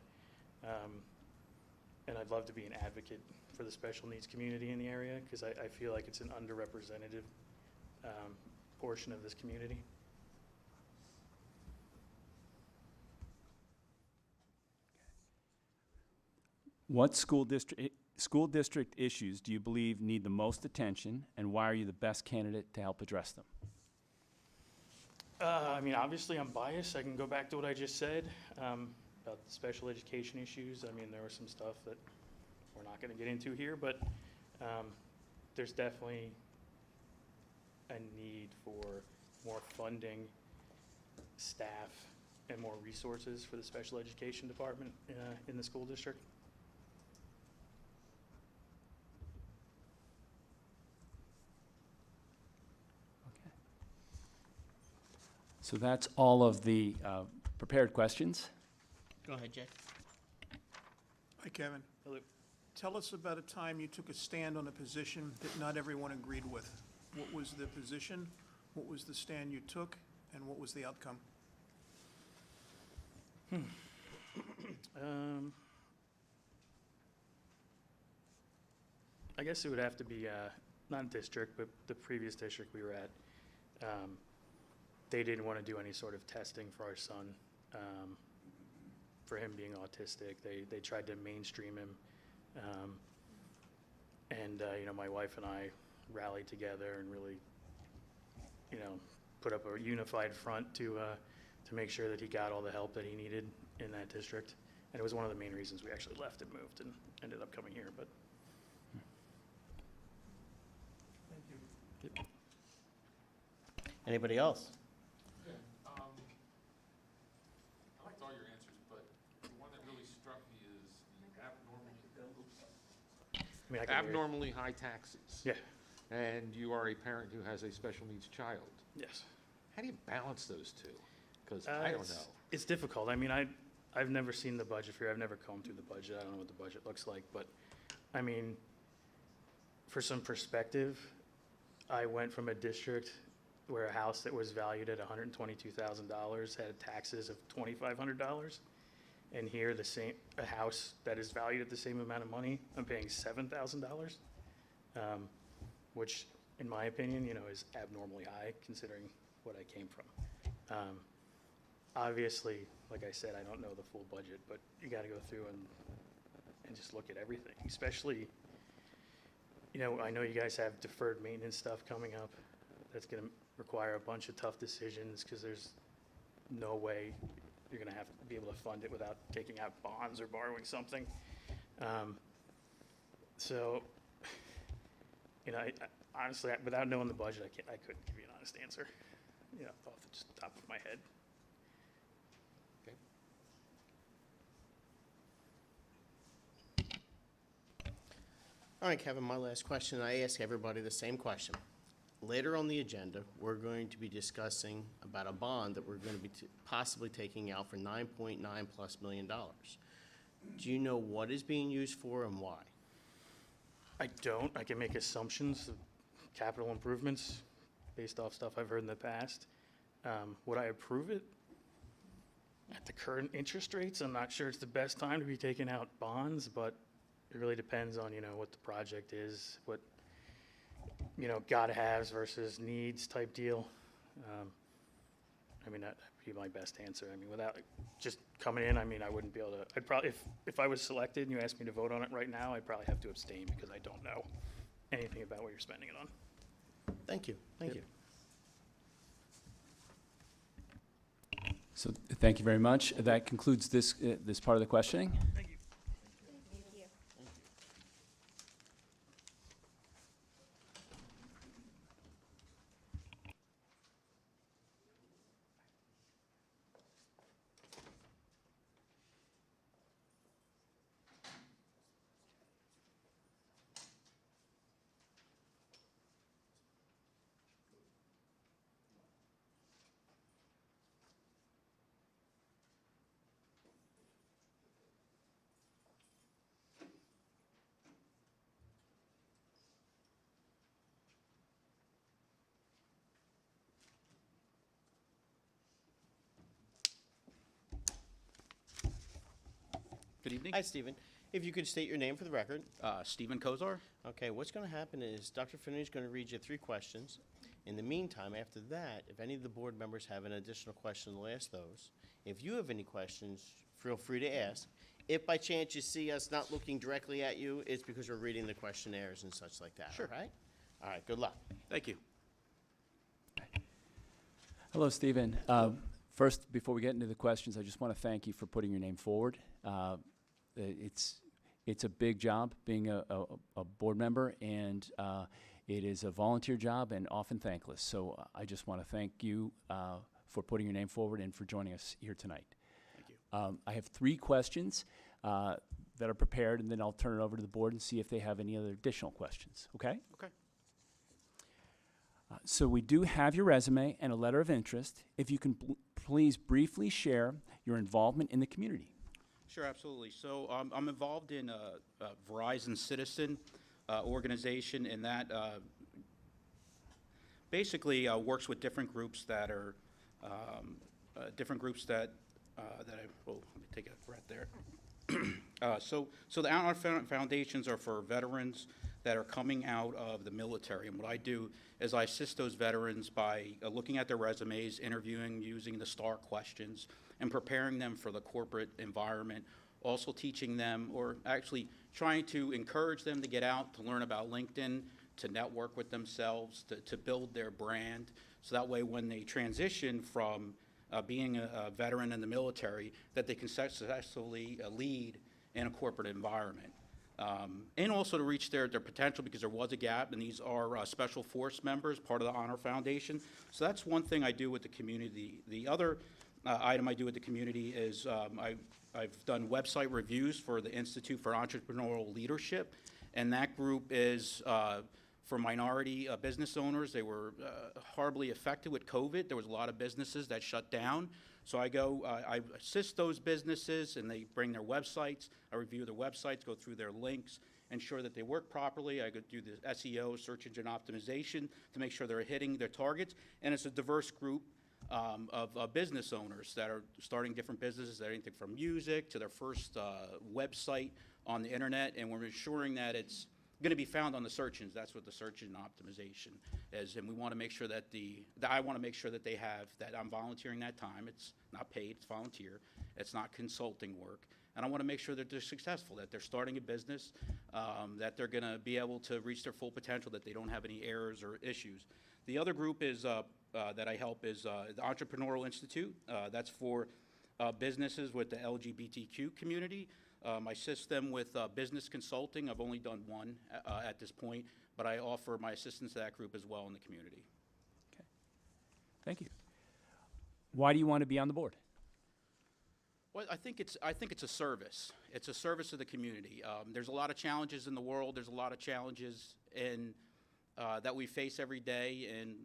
And I'd love to be an advocate for the special needs community in the area, because I feel like it's an underrepresented portion of this community. What school district issues do you believe need the most attention, and why are you the best candidate to help address them? I mean, obviously I'm biased. I can go back to what I just said about the special education issues. I mean, there was some stuff that we're not going to get into here, but there's definitely a need for more funding, staff, and more resources for the special education department in the school district. So that's all of the prepared questions. Go ahead, Jay. Hi, Kevin. Hello. Tell us about a time you took a stand on a position that not everyone agreed with. What was the position? What was the stand you took? And what was the outcome? I guess it would have to be, not district, but the previous district we were at. They didn't want to do any sort of testing for our son, for him being autistic. They tried to mainstream him. My wife and I rallied together and really, put up a unified front to make sure that he got all the help that he needed in that district. And it was one of the main reasons we actually left and moved and ended up coming here, but. Thank you. Anybody else? I liked all your answers, but the one that really struck me is the I mean, I can hear it. abnormally high taxes. Yeah, And you are a parent who has a special needs child. yes. How do you balance those two? Because I don't know. It's difficult. I mean, I I've never seen the budget for you. I've never combed through the budget. I don't know what the budget looks like, but, I mean, for some perspective, I went from a district where a house that was valued at $122,000 had taxes of $2,500, and here a house that is valued at the same amount of money, I'm paying $7,000, which, in my opinion, is abnormally high considering what I came from. Obviously, like I said, I don't know the full budget, but you got to go through and just look at everything, especially, I know you guys have deferred maintenance stuff coming up. That's going to require a bunch of tough decisions because there's no way you're going to have to be able to fund it without taking out bonds or borrowing something. So, I honestly, without knowing the budget, I couldn't give you an honest answer, off the top of my head. Okay. All right, Kevin, my last question, I ask everybody the same question. Later on the agenda, we're going to be discussing about a bond that we're going to be possibly taking out for $9.9+ million. Do you know what is being used for and why? I don't. I can make assumptions of capital improvements based off stuff I've heard in the past. Would I approve it? At the current interest rates, I'm not sure it's the best time to be taking out bonds, but it really depends on, what the project is, what, gotta haves versus needs type deal. That'd be my best answer. Without just coming in, I wouldn't be able to, I'd probably, if I was selected and you asked me to vote on it right now, I'd probably have to abstain because I don't know anything about what you're spending it on. Thank you, thank you. So thank you very much. That concludes this part of the questioning. Thank you. Good evening. Hi, Stephen. If you could state your name for the record. Stephen Kozar. Okay, what's going to happen is Dr. Finnerty is going to read you 3 questions. In the meantime, after that, if any of the board members have an additional question, they'll ask those. If you have any questions, feel free to ask. If by chance you see us not looking directly at you, it's because we're reading the questionnaires and such like that, Sure. all right? All right, good luck. Thank you. Hello, Stephen. First, before we get into the questions, I just want to thank you for putting your name forward. It's a big job being a board member, and it is a volunteer job and often thankless. So I just want to thank you for putting your name forward and for joining us here tonight. Thank you. I have 3 questions that are prepared, and then I'll turn it over to the board and see if they have any other additional questions. Okay? Okay. So we do have your resume and a letter of interest. If you can please briefly share your involvement in the community. Sure, absolutely. So I'm involved in a Verizon Citizen organization, and that basically works with different groups that are well, let me take a breath there. So the Honor Foundations are for veterans that are coming out of the military, and what I do is I assist those veterans by looking at their resumes, interviewing, using the STAR questions, and preparing them for the corporate environment, also teaching them, or actually trying to encourage them to get out, to learn about LinkedIn, to network with themselves, to build their brand, so that way when they transition from being a veteran in the military, that they can successfully lead in a corporate environment. And also to reach their potential, because there was a gap, and these are special force members, part of the Honor Foundation. So that's one thing I do with the community. The other item I do with the community is I've done website reviews for the Institute for Entrepreneurial Leadership, and that group is for minority business owners. They were horribly affected with COVID. There was a lot of businesses that shut down. So I assist those businesses, and they bring their websites. I review their websites, go through their links, ensure that they work properly. I go do the SEO, search engine optimization, to make sure they're hitting their targets. And it's a diverse group of business owners that are starting different businesses, anything from music to their first website on the internet, and we're ensuring that it's going to be found on the search engines. That's what the search engine optimization is, and we want to make sure that I want to make sure that they have, that I'm volunteering that time. It's not paid, it's volunteer. It's not consulting work. And I want to make sure that they're successful, that they're starting a business, that they're going to be able to reach their full potential, that they don't have any errors or issues. The other group is that I help is the Entrepreneurial Institute. That's for businesses with the LGBTQ community. I assist them with business consulting. I've only done one at this point, but I offer my assistance to that group as well in the community. Okay. Thank you. Why do you want to be on the board? Well, I think it's a service. It's a service to the community. There's a lot of challenges in the world. There's a lot of challenges that we face every day, and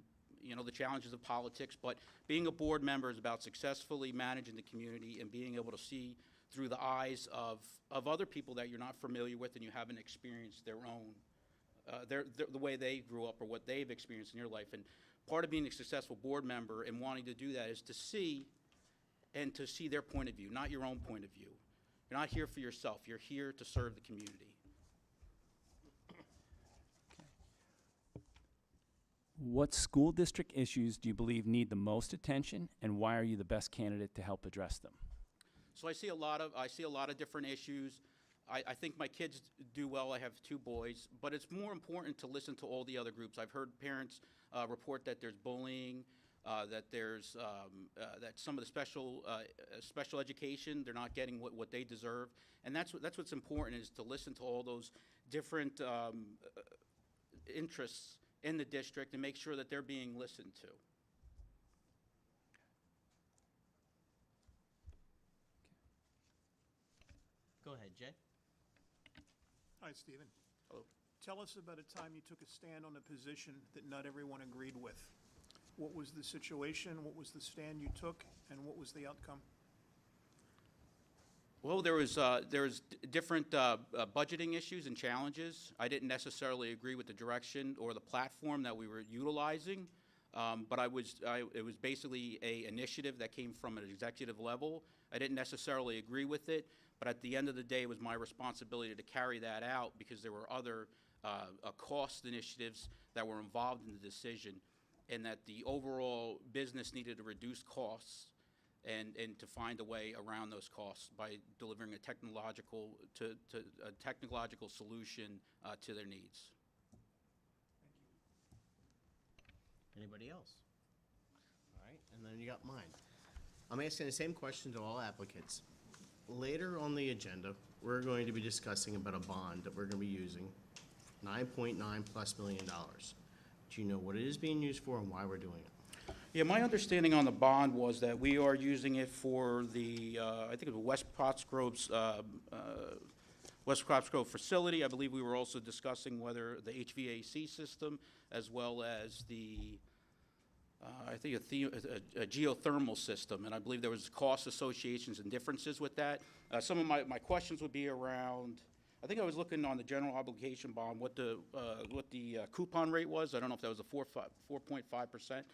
the challenges of politics. But being a board member is about successfully managing the community and being able to see through the eyes of other people that you're not familiar with and you haven't experienced their own, the way they grew up or what they've experienced in your life. And part of being a successful board member and wanting to do that is to see their point of view, not your own point of view. You're not here for yourself. You're here to serve the community. What school district issues do you believe need the most attention, and why are you the best candidate to help address them? So I see a lot of different issues. I think my kids do well. I have 2 boys, but it's more important to listen to all the other groups. I've heard parents report that there's bullying, that there's that some of the special education, they're not getting what they deserve, and that's what's important, is to listen to all those different interests in the district and make sure that they're being listened to. Go ahead, Jay. Hi, Stephen. Hello. Tell us about a time you took a stand on a position that not everyone agreed with. What was the situation, what was the stand you took, and what was the outcome? Well, there was different budgeting issues and challenges. I didn't necessarily agree with the direction or the platform that we were utilizing, but it was basically an initiative that came from an executive level. I didn't necessarily agree with it, but at the end of the day, it was my responsibility to carry that out because there were other cost initiatives that were involved in the decision, and that the overall business needed to reduce costs and to find a way around those costs by delivering a technological solution to their needs. Anybody else? All right, and then you got mine. I'm asking the same question to all applicants. Later on the agenda, we're going to be discussing about a bond that we're going to be using, $9.9+ million. Do you know what it is being used for and why we're doing it? Yeah, my understanding on the bond was that we are using it for the, I think it was West Pottsgrove facility. I believe we were also discussing whether the HVAC system, as well as the, I think a geothermal system, and I believe there was cost associations and differences with that. Some of my questions would be around, I think I was looking on the general obligation bond, what the coupon rate was. I don't know if that was a 4.5%.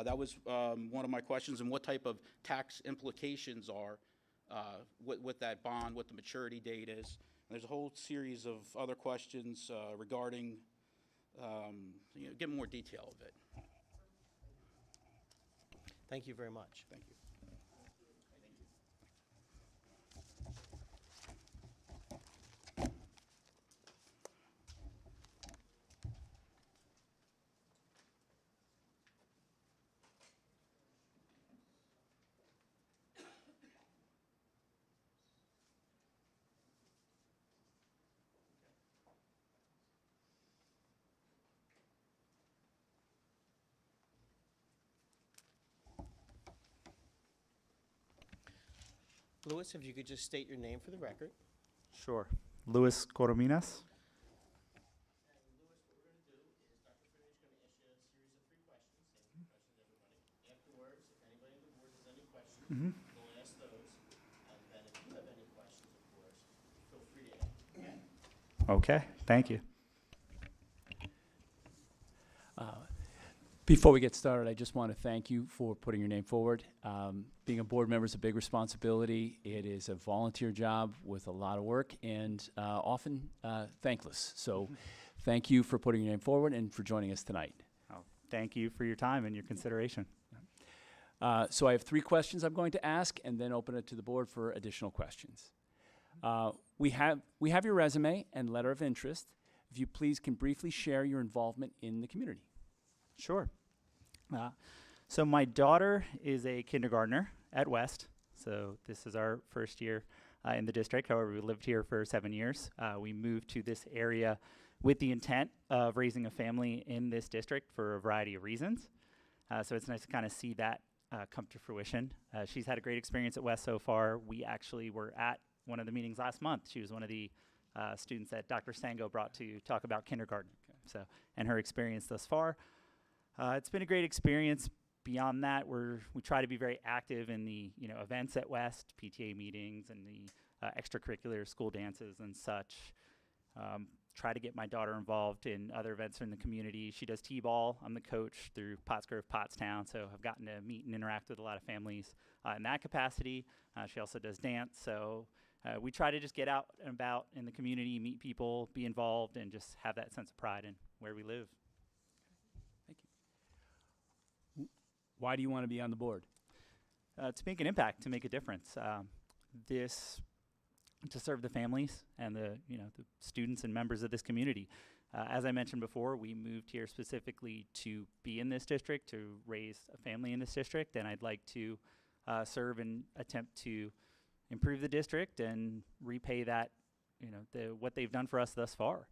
That was one of my questions, and what type of tax implications are with that bond, what the maturity date is. And there's a whole series of other questions regarding, get more detail of it. Thank you very much. Thank you. Louis, if you could just state your name for the record. Sure. Luis Corominas. And Louis, what we're going to do is We'll ask those, and then if you have any questions, of course, feel free to ask. Okay, thank you. Before we get started, I just want to thank you for putting your name forward. Being a board member is a big responsibility. It is a volunteer job with a lot of work and often thankless. So thank you for putting your name forward and for joining us tonight. Oh, thank you for your time and your consideration. So I have 3 questions I'm going to ask and then open it to the board for additional questions. We have your resume and letter of interest. If you please can briefly share your involvement in the community. Sure. So my daughter is a kindergartner at West. So this is our first year in the district. However, we lived here for 7 years. We moved to this area with the intent of raising a family in this district for a variety of reasons. So it's nice to kind of see that come to fruition. She's had a great experience at West so far. We actually were at one of the meetings last month. She was one of the students that Dr. Stango brought to talk about kindergarten. So, and her experience thus far. It's been a great experience. Beyond that, we try to be very active in the events at West, PTA meetings and the extracurricular school dances and such. Try to get my daughter involved in other events in the community. She does T-ball. I'm the coach through Pottsgrove, Pottstown, so I've gotten to meet and interact with a lot of families in that capacity. She also does dance, so we try to just get out and about in the community, meet people, be involved, and just have that sense of pride in where we live. Thank you. Why do you want to be on the board? To make an impact, to make a difference. To serve the families and the students and members of this community. As I mentioned before, we moved here specifically to be in this district, to raise a family in this district, and I'd like to serve and attempt to improve the district and repay that, what they've done for us thus far.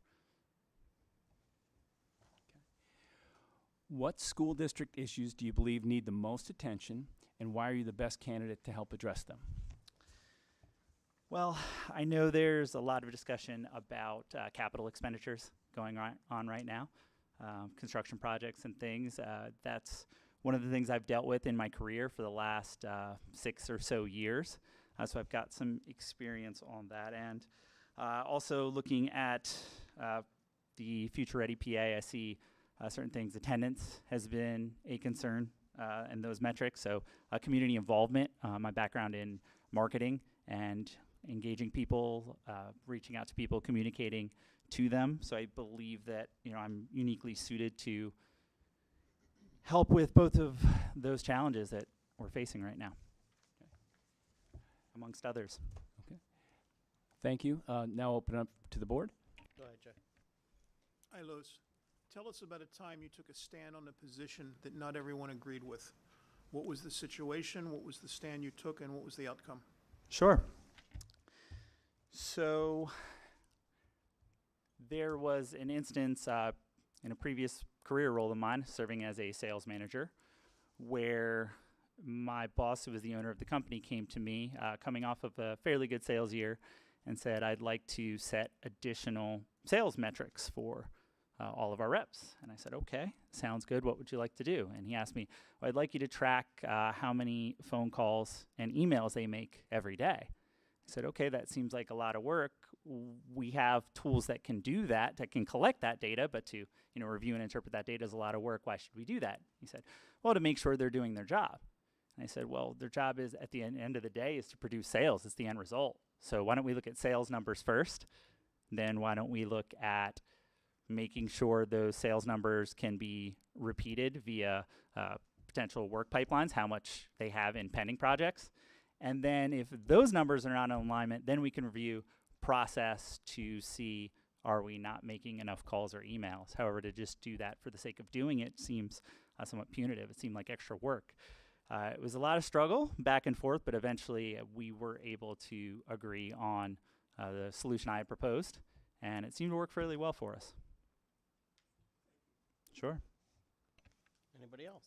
What school district issues do you believe need the most attention, and why are you the best candidate to help address them? Well, I know there's a lot of discussion about capital expenditures going on right now, construction projects and things. That's one of the things I've dealt with in my career for the last 6 or so years. So I've got some experience on that end. Also looking at the Future Ready PA, I see certain things. Attendance has been a concern and those metrics. So community involvement, my background in marketing and engaging people, reaching out to people, communicating to them. So I believe that I'm uniquely suited to help with both of those challenges that we're facing right now, amongst others. Okay. Thank you. Now open up to the board. Go ahead, Jay. Hi, Louis. Tell us about a time you took a stand on a position that not everyone agreed with. What was the situation? What was the stand you took, and what was the outcome? Sure. So there was an instance in a previous career role of mine, serving as a sales manager, where my boss, who was the owner of the company, came to me coming off of a fairly good sales year and said, I'd like to set additional sales metrics for all of our reps. And I said, okay, sounds good. What would you like to do? And he asked me, well, I'd like you to track how many phone calls and emails they make every day. I said, okay, that seems like a lot of work. We have tools that can do that can collect that data, but to review and interpret that data is a lot of work. Why should we do that? He said, well, to make sure they're doing their job. And I said, well, their job is, at the end of the day, is to produce sales. It's the end result. So why don't we look at sales numbers first? Then why don't we look at making sure those sales numbers can be repeated via potential work pipelines, how much they have in pending projects. And then if those numbers are not in alignment, then we can review process to see, are we not making enough calls or emails? However, to just do that for the sake of doing it seems somewhat punitive. It seemed like extra work. It was a lot of struggle back and forth, but eventually we were able to agree on the solution I had proposed, and it seemed to work fairly well for us. Sure. Anybody else?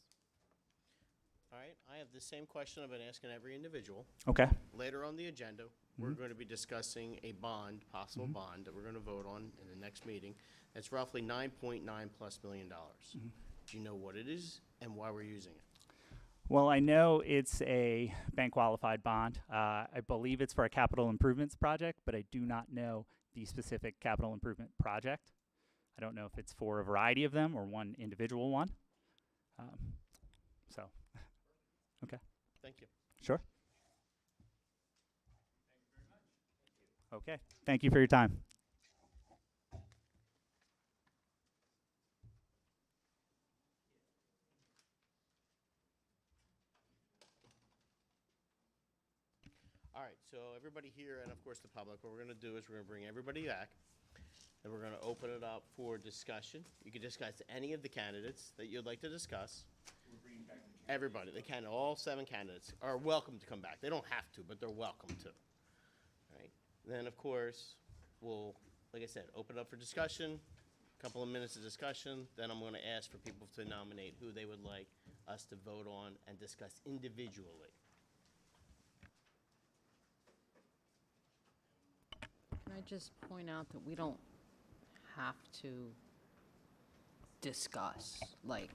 All right, I have the same question I've been asking every individual. Okay. Later on the agenda, we're going to be discussing a bond, possible bond, that we're going to vote on in the next meeting. That's roughly $9.9+ million. Do you know what it is and why we're using it? Well, I know it's a bank qualified bond. I believe it's for a capital improvements project, but I do not know the specific capital improvement project. I don't know if it's for a variety of them or one individual one. So, okay, Thank you. sure. Okay, thank you for your time. All right, so everybody here, and of course the public, what we're gonna do is we're gonna bring everybody back, and we're gonna open it up for discussion. You can discuss any of the candidates that you'd like to discuss. Everybody, they can, all 7 candidates are welcome to come back. They don't have to, but they're welcome to. All right, then of course, we'll, like I said, open it up for discussion, couple of minutes of discussion, then I'm gonna ask for people to nominate who they would like us to vote on and discuss individually. Can I just point out that we don't have to discuss, like,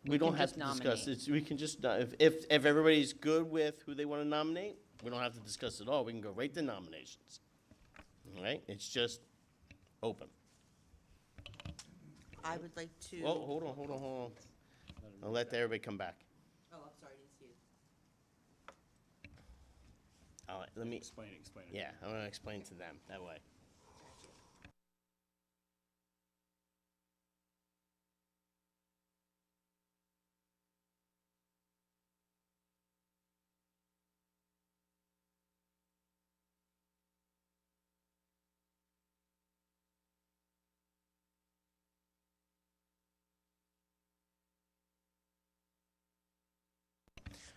We don't can have just to discuss, nominate. we can just, if everybody's good with who they want to nominate, we don't have to discuss it all, we can go right to nominations. All right, it's just open. I would like to. Oh, hold on. I'll let everybody come back. Oh, I'm sorry, I didn't see it. All right, let me, Explain it. yeah, I'm gonna explain to them that way.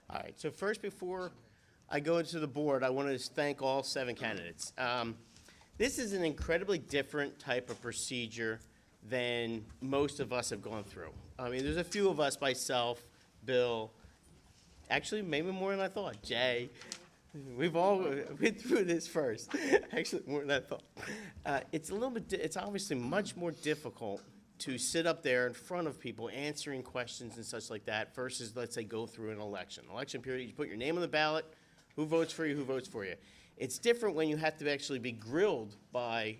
All right, so first, before I go into the board, I want to thank all 7 candidates. This is an incredibly different type of procedure than most of us have gone through. I mean, there's a few of us, myself, Bill, actually, maybe more than I thought, Jay. We've all been through this first, actually, more than I thought. It's a little bit, it's obviously much more difficult to sit up there in front of people answering questions and such like that versus, let's say, go through an election. Election period, you put your name on the ballot, who votes for you, who votes for you. It's different when you have to actually be grilled by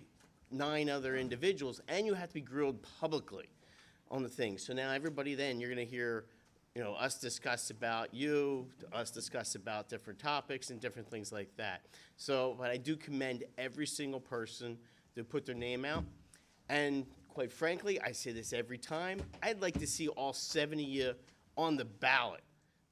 9 other individuals, and you have to be grilled publicly on the thing. So now everybody then, you're gonna hear, you know, us discuss about you, us discuss about different topics and different things like that. So, but I do commend every single person that put their name out. And quite frankly, I say this every time, I'd like to see all 70 of you on the ballot,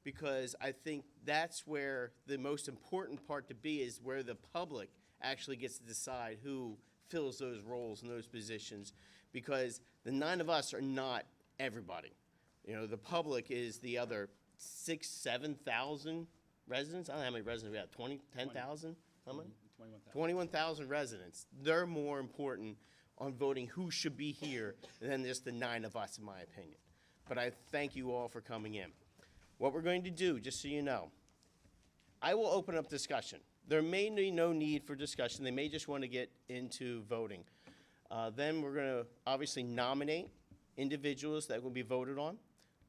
because I think that's where the most important part to be, is where the public actually gets to decide who fills those roles and those positions, because the 9 of us are not everybody. You know, the public is the other 6,000, 7,000 residents. I don't know how many residents we have, 20, 10,000? How many? 21,000 residents. They're more important on voting who should be here than just the 9 of us, in my opinion. But I thank you all for coming in. What we're going to do, just so you know, I will open up discussion. There may be no need for discussion. They may just want to get into voting. Then we're going to obviously nominate individuals that will be voted on.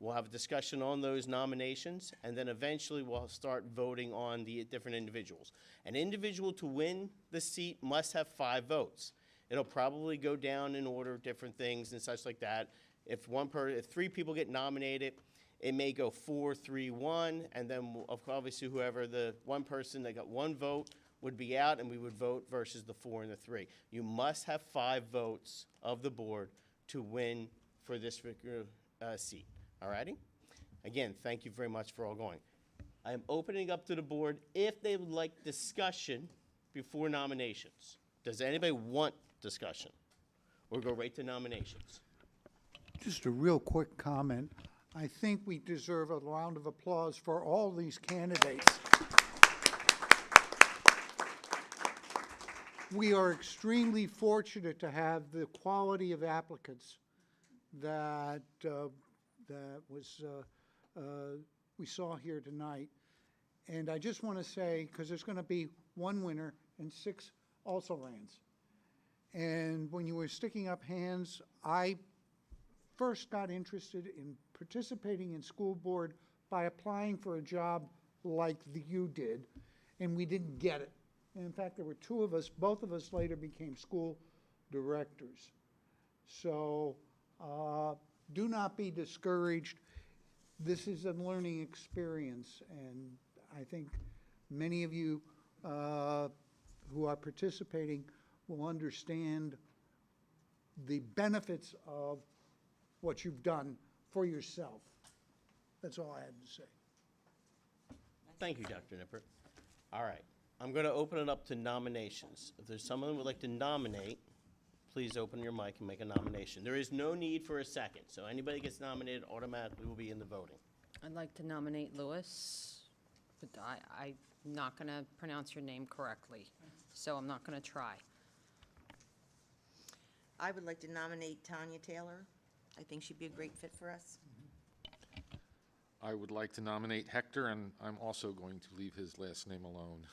We'll have a discussion on those nominations, and then eventually we'll start voting on the different individuals. An individual to win the seat must have 5 votes. It'll probably go down in order of different things and such like that. If 3 people get nominated, it may go 4, 3, 1, and then obviously whoever the one person that got 1 vote would be out, and we would vote versus the 4 and the 3. You must have 5 votes of the board to win for this seat. All righty? Again, thank you very much for all going. I am opening up to the board if they would like discussion before nominations. Does anybody want discussion? Or go right to nominations? Just a real quick comment. I think we deserve a round of applause for all these candidates. We are extremely fortunate to have the quality of applicants that we saw here tonight. And I just want to say, because there's going to be 1 winner and 6 also-rans. And when you were sticking up hands, I first got interested in participating in school board by applying for a job like you did, and we didn't get it. And in fact, there were two of us, both of us later became school directors. So do not be discouraged. This is a learning experience, and I think many of you who are participating will understand the benefits of what you've done for yourself. That's all I had to say. Thank you, Dr. Nippert. All right, I'm going to open it up to nominations. If there's someone who would like to nominate, please open your mic and make a nomination. There is no need for a second, so anybody gets nominated automatically will be in the voting. I'd like to nominate Louis, but I'm not going to pronounce your name correctly, so I'm not going to try. I would like to nominate Tanya Taylor. I think she'd be a great fit for us. I would like to nominate Hector, and I'm also going to leave his last name alone.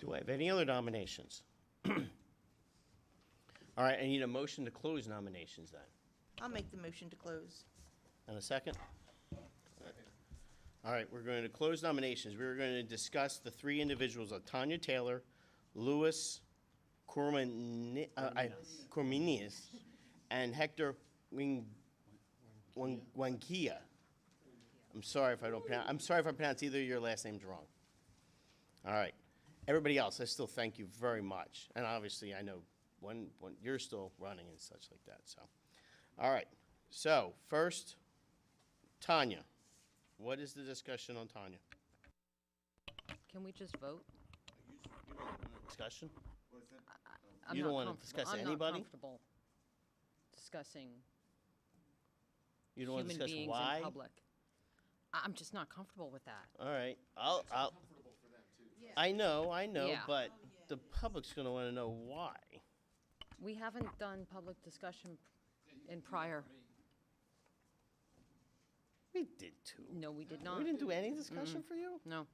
Do I have any other nominations? All right, I need a motion to close nominations then. I'll make the motion to close. And a second? All right, we're going to close nominations. We're going to discuss the three individuals of Tanya Taylor, Louis Corminius, and Hector Wangia. I'm sorry if I pronounce either of your last names wrong. All right. Everybody else, I still thank you very much. And obviously, I know when you're still running and such like that, so. All right, so first, Tanya. What is the discussion on Tanya? Can we just vote? Discussion? I'm You not don't want to comfortable- discuss I'm not anybody? comfortable discussing You don't want to human discuss beings why? in public. I'm just not comfortable with that. All right, I'll. I know, Yeah. but the public's gonna wanna know why. We haven't done public discussion in prior. We did too. No, we did not. We didn't do any discussion for you? No.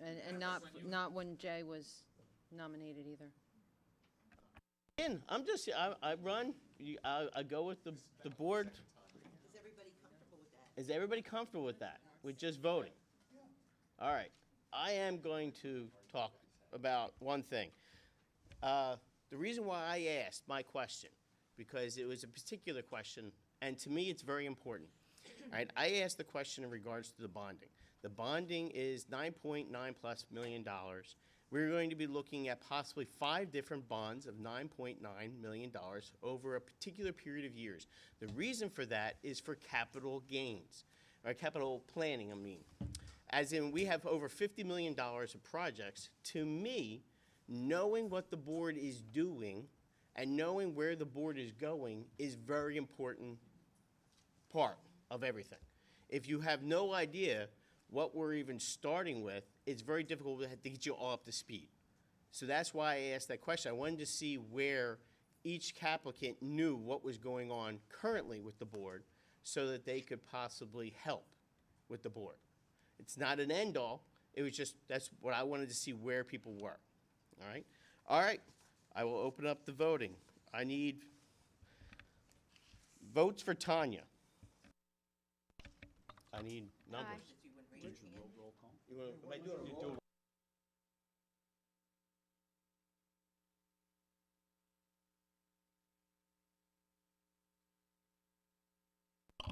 And not when Jay was nominated either. I'm just, I run, I go with the board. Is everybody comfortable with that? Is everybody comfortable with that? With just voting? All right. I am going to talk about one thing. The reason why I asked my question, because it was a particular question, and to me it's very important. All right, I asked the question in regards to the bonding. The bonding is $9.9+ million. We're going to be looking at possibly 5 different bonds of $9.9 million over a particular period of years. The reason for that is for capital gains, or capital planning, I mean. As in, we have over $50 million of projects. To me, knowing what the board is doing and knowing where the board is going is very important part of everything. If you have no idea what we're even starting with, it's very difficult to get you all up to speed. So that's why I asked that question. I wanted to see where each applicant knew what was going on currently with the board so that they could possibly help with the board. It's not an end-all. It was just, that's what I wanted to see where people were. All right? All right. I will open up the voting. I need votes for Tanya. I need numbers. You wouldn't raise your hand? You wanna- am I doing a roll?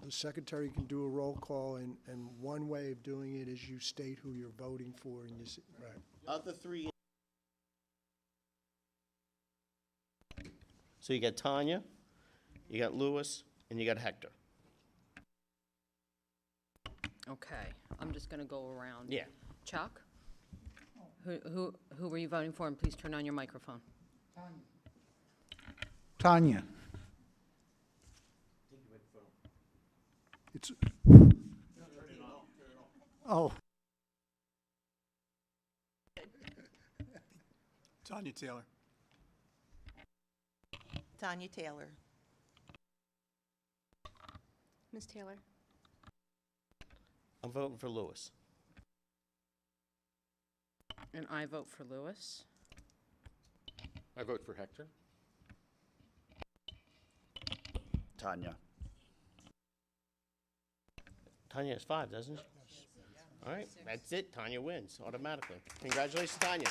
The secretary can do a roll call, and one way of doing it is you state who you're voting for, and you, right. Of the three. So you got Tanya, you got Louis, and you got Hector. Okay, I'm just gonna go around. Yeah. Chuck? Who were you voting for? And please turn on your microphone. Tanya. It's, Oh, Tanya Taylor. Tanya Taylor. Ms. Taylor? I'm voting for Louis. And I vote for Louis. I vote for Hector. Tanya. Tanya has 5, doesn't she? All right, that's it. Tanya wins automatically. Congratulations, Tanya.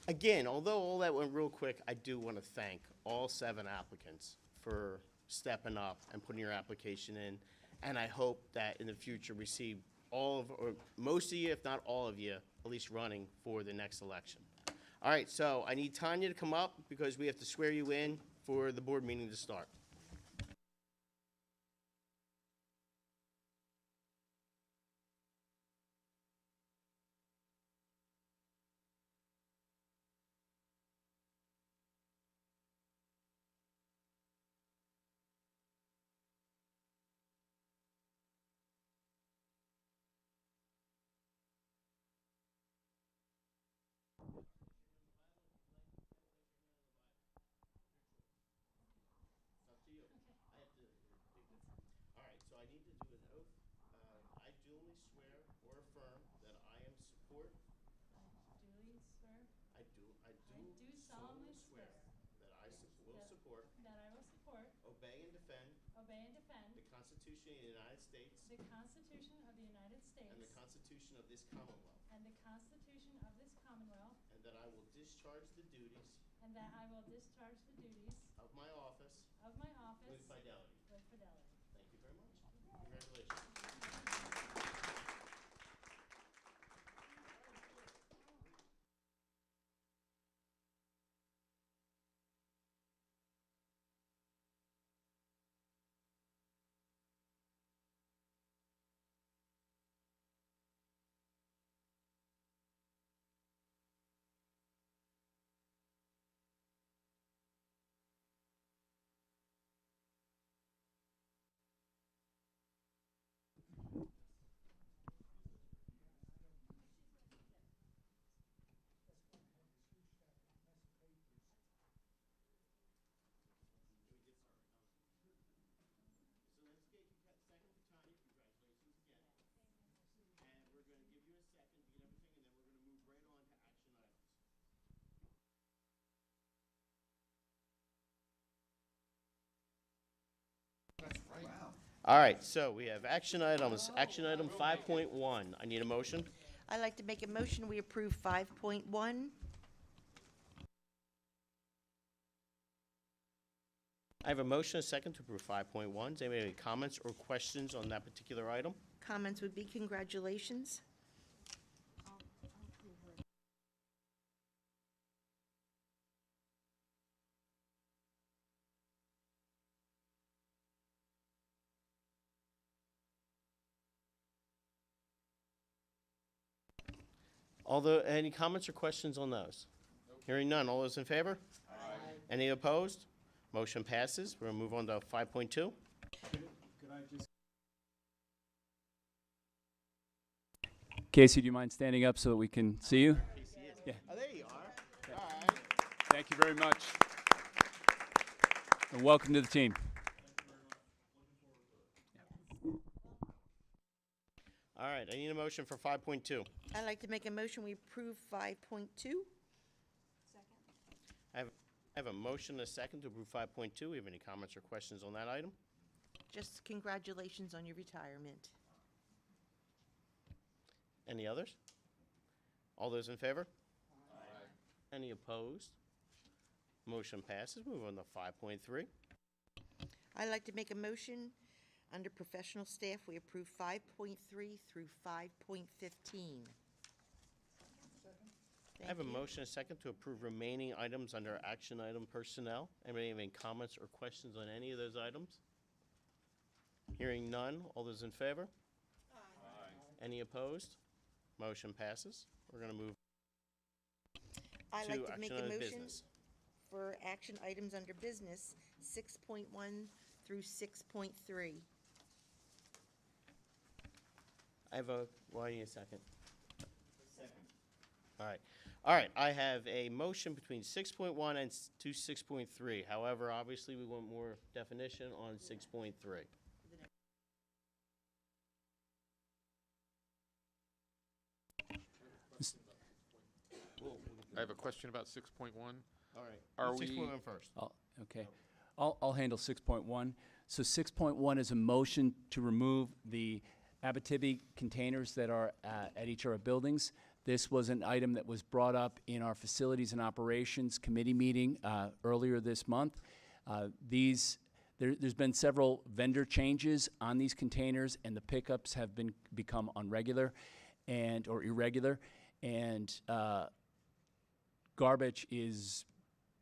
Again, although all that went real quick, I do want to thank all 7 applicants for stepping up and putting your application in. And I hope that in the future we see all of, or most of you, if not all of you, at least running for the next election. All right, so I need Tanya to come up because we have to swear you in for the board meeting to start. All right, so I need to do an oath. I duly swear or affirm that I am support. Duly swear. I do Solemnly swear that I will support, that I will support, obey, and defend obey, and defend the Constitution of the United States the Constitution of the United States and the Constitution of this Commonwealth, and the Constitution of this Commonwealth, and that I will discharge the duties and that I will discharge the duties of my office of my office with fidelity. with fidelity. Thank you very much. Congratulations. So let's get you second for Tanya. Congratulations again. And we're going to give you a second to get everything, and then we're going to move right on to action items. All right, so we have action items. Action item 5.1. I need a motion. I'd like to make a motion, we approve 5.1. I have a motion, a second to approve 5.1. Does anybody have any comments or questions on that particular item? Comments would be congratulations. Any comments or questions on those? Hearing none. All those in favor? Aye. Any opposed? Motion passes. We're going to move on to 5.2. Could I just Casey, do you mind standing up so that we can see you? Yeah. Oh, there you are. All right. Thank you very much. And welcome to the team. All right. I need a motion for 5.2. I'd like to make a motion, we approve 5.2. I have a motion, a second to approve 5.2. We have any comments or questions on that item? Just congratulations on your retirement. Any others? All those in favor? Aye. Any opposed? Motion passes. Move on to 5.3. I'd like to make a motion, under professional staff, we approve 5.3 through 5.15. I have a motion, a second to approve remaining items under action item personnel. Anybody have any comments or questions on any of those items? Hearing none. All those in favor? Aye. Any opposed? Motion passes. We're going to move I'd like to action make a item motion business. for action items under business, 6.1 through 6.3. I have a, well, I need a second. All right. All right, I have a motion between 6.1 and to 6.3. However, obviously, we want more definition on 6.3. I have a question about 6.1. All right. Are Do we- 6.1 first. Okay. I'll handle 6.1. So 6.1 is a motion to remove the Abitibi containers that are at each of our buildings. This was an item that was brought up in our Facilities and Operations Committee meeting earlier this month. There's been several vendor changes on these containers, and the pickups have become unregular or irregular, and garbage is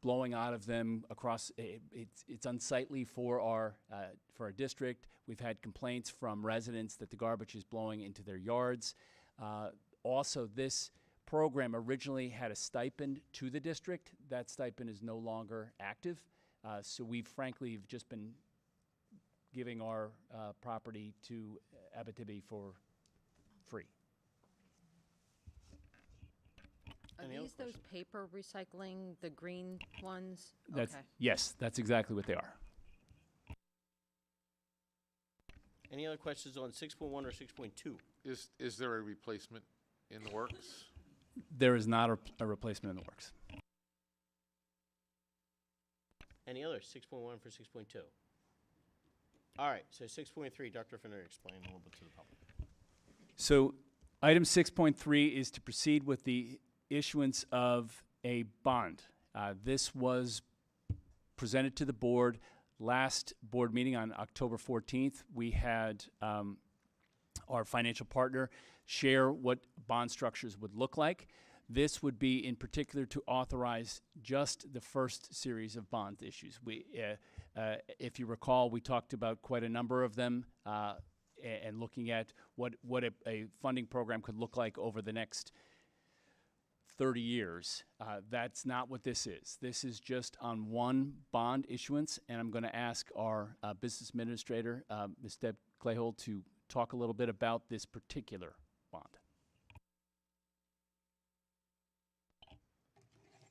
blowing out of them across. It's unsightly for our district. We've had complaints from residents that the garbage is blowing into their yards. Also, this program originally had a stipend to the district. That stipend is no longer active. So we've frankly just been giving our property to Abitibi for free. Are Any other these those paper recycling, the green ones? That's, Okay. yes, that's exactly what they are. Any other questions on 6.1 or 6.2? Is there a replacement in the works? There is not a replacement in the works. Any other? 6.1 for 6.2? All right, so 6.3, Dr. Finner, explain a little bit to the public. So item 6.3 is to proceed with the issuance of a bond. This was presented to the board last board meeting on October 14th. We had our financial partner share what bond structures would look like. This would be in particular to authorize just the first series of bond issues. If you recall, we talked about quite a number of them and looking at what a funding program could look like over the next 30 years. That's not what this is. This is just on one bond issuance, and I'm going to ask our business administrator, Ms. Deb Clayhold, to talk a little bit about this particular bond.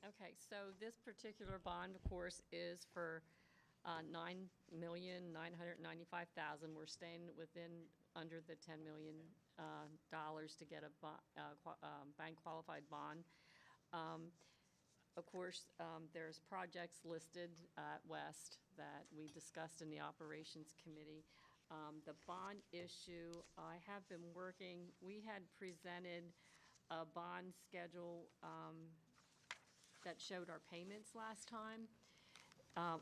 Okay, so this particular bond, of course, is for $9,995,000. We're staying under the $10 million to get a bank qualified bond. Of course, there's projects listed at West that we discussed in the Operations Committee. The bond issue, I have been working, we had presented a bond schedule that showed our payments last time,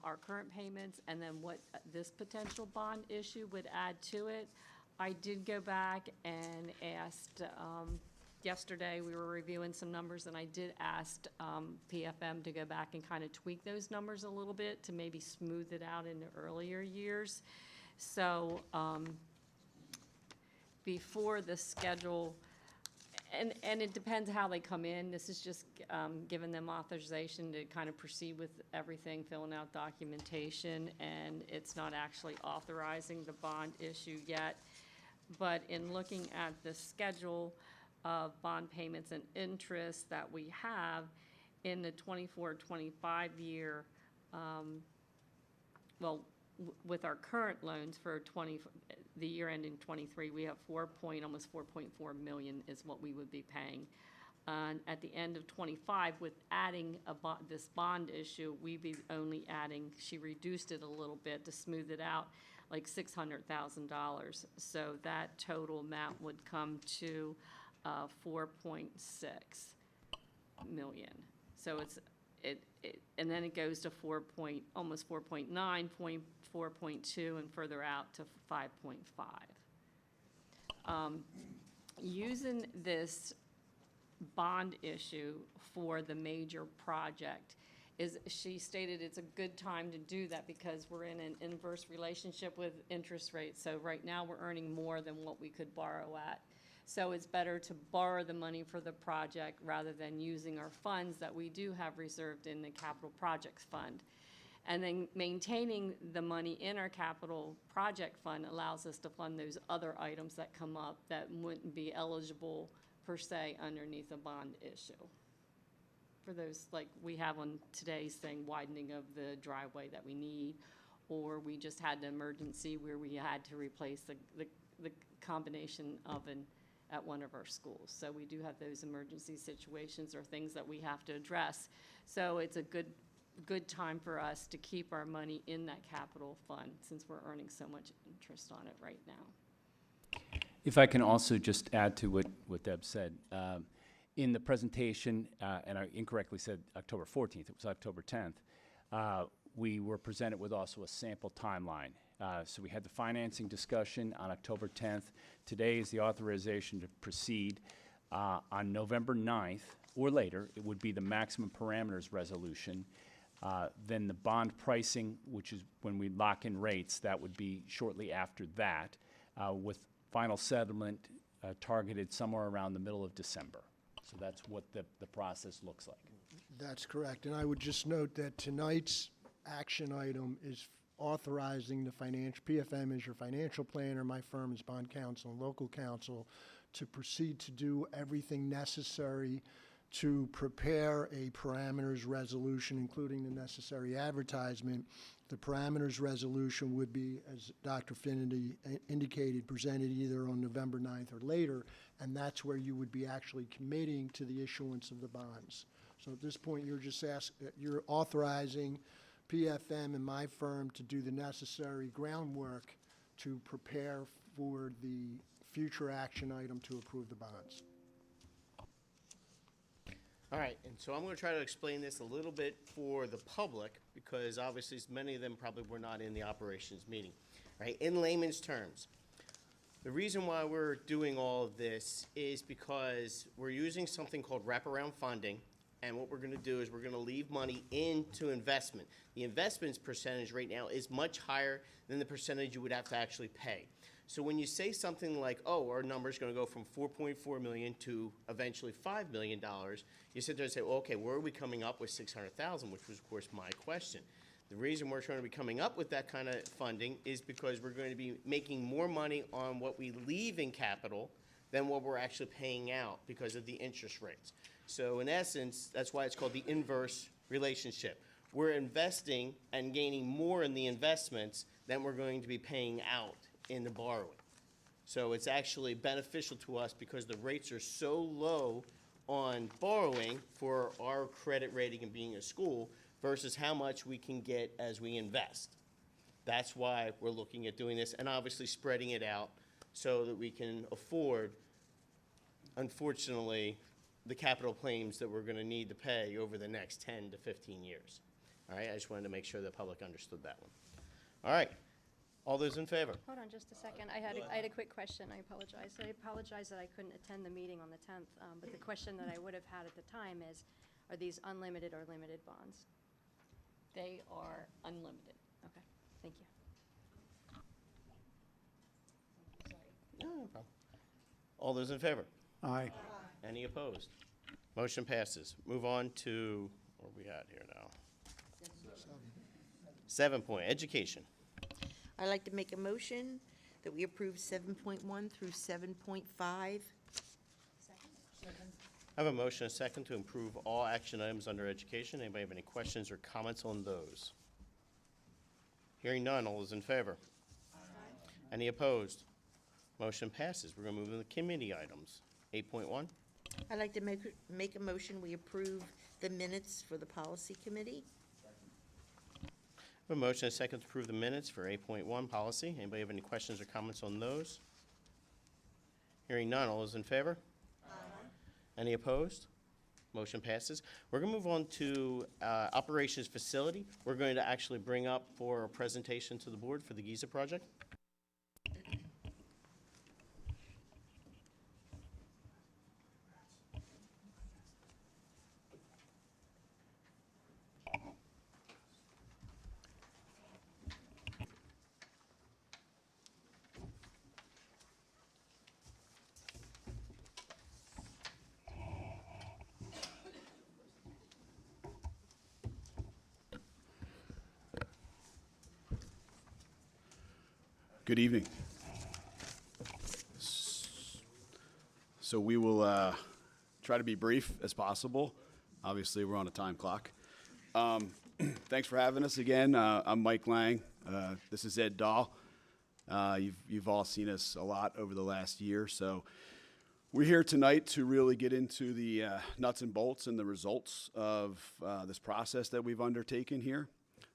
our current payments, and then what this potential bond issue would add to it. I did go back and asked, yesterday we were reviewing some numbers, and I did ask PFM to go back and kind of tweak those numbers a little bit to maybe smooth it out in the earlier years. So before the schedule, and it depends how they come in. This is just giving them authorization to kind of proceed with everything, filling out documentation, and it's not actually authorizing the bond issue yet. But in looking at the schedule of bond payments and interest that we have in the 24-25 year, with our current loans for the year ending 23, we have almost 4.4 million is what we would be paying. At the end of 25, with adding this bond issue, we'd be only adding, she reduced it a little bit to smooth it out, like $600,000. So that total amount would come to 4.6 million. So and then it goes to almost 4.9, 4.2, and further out to 5.5. Using this bond issue for the major project she stated it's a good time to do that because we're in an inverse relationship with interest rates. So right now we're earning more than what we could borrow at. So it's better to borrow the money for the project rather than using our funds that we do have reserved in the capital projects fund. And then maintaining the money in our capital project fund allows us to fund those other items that come up that wouldn't be eligible per se underneath a bond issue. For those, like we have on today's thing, widening of the driveway that we need, or we just had an emergency where we had to replace the combination oven at one of our schools. So we do have those emergency situations or things that we have to address. So it's a good good time for us to keep our money in that capital fund since we're earning so much interest on it right now. If I can also just add to what Deb said. In the presentation, and I incorrectly said October 14th, it was October 10th, we were presented with also a sample timeline. So we had the financing discussion on October 10th. Today is the authorization to proceed. On November 9th, or later, it would be the maximum parameters resolution. Then the bond pricing, which is when we lock in rates, that would be shortly after that, with final settlement targeted somewhere around the middle of December. So that's what the process looks like. That's correct. And I would just note that tonight's action item is authorizing the PFM is your financial planner, my firm is bond counsel and local counsel, to proceed to do everything necessary to prepare a parameters resolution, including the necessary advertisement. The parameters resolution would be, as Dr. Finity indicated, presented either on November 9th or later, and that's where you would be actually committing to the issuance of the bonds. So at this point, you're authorizing PFM and my firm to do the necessary groundwork to prepare for the future action item to approve the bonds. All right, and so I'm going to try to explain this a little bit for the public, because obviously many of them probably were not in the operations meeting, right? In layman's terms, the reason why we're doing all of this is because we're using something called wraparound funding, and what we're going to do is we're going to leave money into investment. The investments percentage right now is much higher than the percentage you would have to actually pay. So when you say something like, oh, our number's going to go from $4.4 million to eventually $5 million, you sit there and say, well, okay, where are we coming up with $600,000, which was, of course, my question. The reason we're trying to be coming up with that kind of funding is because we're going to be making more money on what we leave in capital than what we're actually paying out because of the interest rates. So in essence, that's why it's called the inverse relationship. We're investing and gaining more in the investments than we're going to be paying out in the borrowing. So it's actually beneficial to us because the rates are so low on borrowing for our credit rating and being a school versus how much we can get as we invest. That's why we're looking at doing this and obviously spreading it out so that we can afford, unfortunately, the capital claims that we're going to need to pay over the next 10 to 15 years. All right, I just wanted to make sure the public understood that one. All right, all those in favor? Hold on just a second. I had a quick question. I apologize. I apologize that I couldn't attend the meeting on the 10th, but the question that I would have had at the time is, are these unlimited or limited bonds? They are unlimited. Okay, thank you. No problem. All those in favor? Aye. Any opposed? Motion passes. Move on to, what are we at here now? 7 point, education. I'd like to make a motion that we approve 7.1 through 7.5. I have a motion, a second, to approve all action items under education. Anybody have any questions or comments on those? Hearing none, all those in favor? Any opposed? Motion passes. We're going to move to the committee items. 8.1. I'd like to make a motion, we approve the minutes for the policy committee. I have a motion, a second, to approve the minutes for 8.1 policy. Anybody have any questions or comments on those? Hearing none, all those in favor? Any opposed? Motion passes. We're going to move on to operations facility. We're going to actually bring up for a presentation to the board for the Giza project. Good evening. So we will try to be brief as possible. Obviously, we're on a time clock. Thanks for having us again. I'm Mike Lang. This is Ed Dahl. You've all seen us a lot over the last year. So We're here tonight to really get into the nuts and bolts and the results of this process that we've undertaken here.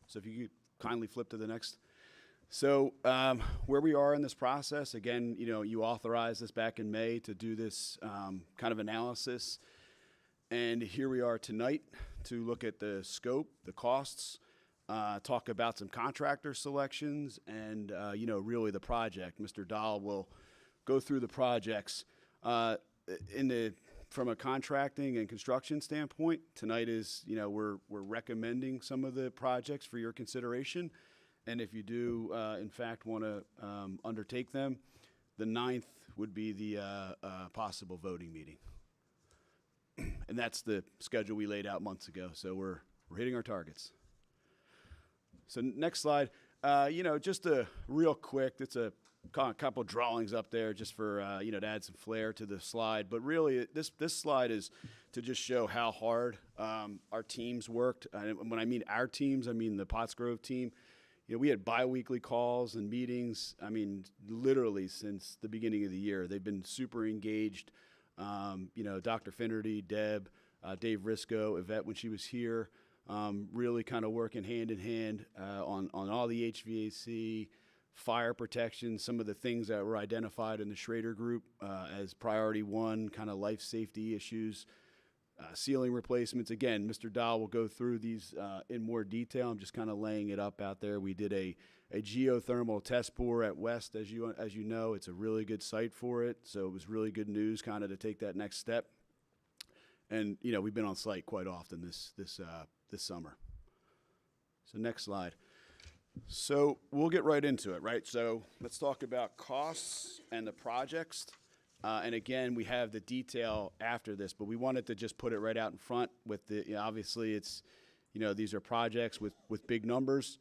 So if you could kindly flip to the next. So where we are in this process, again, you authorized this back in May to do this kind of analysis. And here we are tonight to look at the scope, the costs, talk about some contractor selections, and, really the project. Mr. Dahl will go through the projects. From a contracting and construction standpoint, tonight is, we're recommending some of the projects for your consideration. And if you do, in fact, want to undertake them, the 9th would be the possible voting meeting. And that's the schedule we laid out months ago. So we're hitting our targets. So next slide. Just a real quick, it's a couple drawings up there just for, to add some flair to the slide. But really, this slide is to just show how hard our teams worked. And when I mean our teams, I mean the Pottsgrove team. We had biweekly calls and meetings, literally since the beginning of the year. They've been super engaged. Dr. Finnerty, Deb, Dave Risco, Yvette when she was here, really kind of working hand in hand on all the HVAC, fire protection, some of the things that were identified in the Schrader group as priority one, kind of life safety issues, ceiling replacements. Again, Mr. Dahl will go through these in more detail. I'm just kind of laying it up out there. We did a geothermal test bore at West, as you know. It's a really good site for it, so it was really good news kind of to take that next step. And, we've been on site quite often this summer. So next slide. So we'll get right into it, right? So let's talk about costs and the projects. And again, we have the detail after this, but we wanted to just put it right out in front with the, obviously it's, these are projects with big numbers.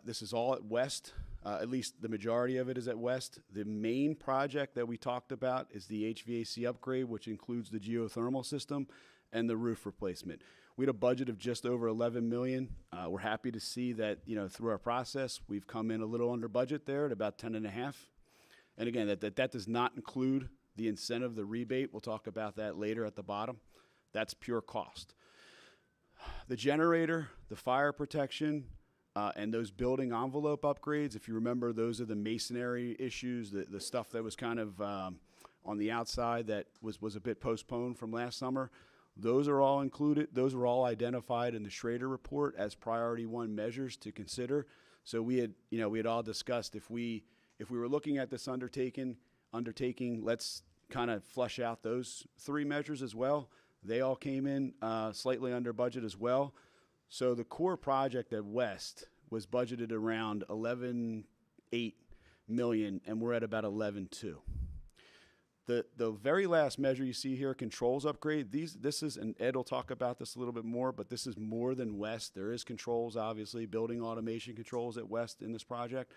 This is all at West, at least the majority of it is at West. The main project that we talked about is the HVAC upgrade, which includes the geothermal system and the roof replacement. We had a budget of just over 11 million. We're happy to see that, through our process, we've come in a little under budget there at about 10.5. And again, that does not include the incentive, the rebate. We'll talk about that later at the bottom. That's pure cost. The generator, the fire protection, and those building envelope upgrades, if you remember, those are the masonry issues, the stuff that was kind of on the outside that was a bit postponed from last summer. Those are all included. Those were all identified in the Schrader report as priority one measures to consider. So we had all discussed if we were looking at this undertaking, let's kind of flush out those 3 measures as well. They all came in slightly under budget as well. So the core project at West was budgeted around 11.8 million, and we're at about 11.2. The very last measure you see here, controls upgrade, this is, and Ed will talk about this a little bit more, but this is more than West. There is controls, obviously, building automation controls at West in this project.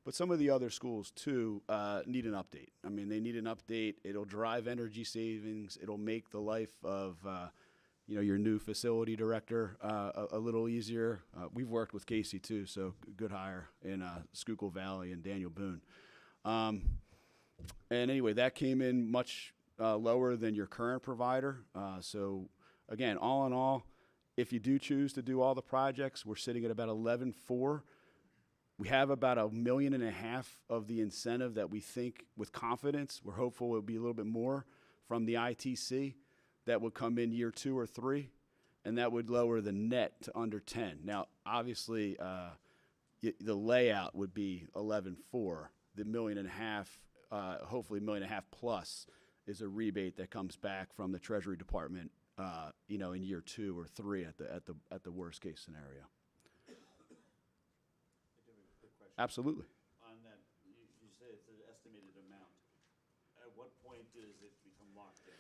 But some of the other schools, too, need an update. They need an update. It'll drive energy savings. It'll make the life of, your new facility director a little easier. We've worked with Casey, too, so good hire in Schuylkill Valley and Daniel Boone. And anyway, that came in much lower than your current provider. So, again, all in all, if you do choose to do all the projects, we're sitting at about 11.4. We have about $1.5 million of the incentive that we think, with confidence, we're hopeful it'll be a little bit more from the ITC that would come in year 2 or 3, and that would lower the net to under 10. Now, obviously, the layout would be 11.4. The $1.5 million, hopefully $1.5 million plus, is a rebate that comes back from the Treasury Department, in year 2 or 3 at the worst case scenario. Absolutely. On that, you say it's an estimated amount. At what point does it become locked in?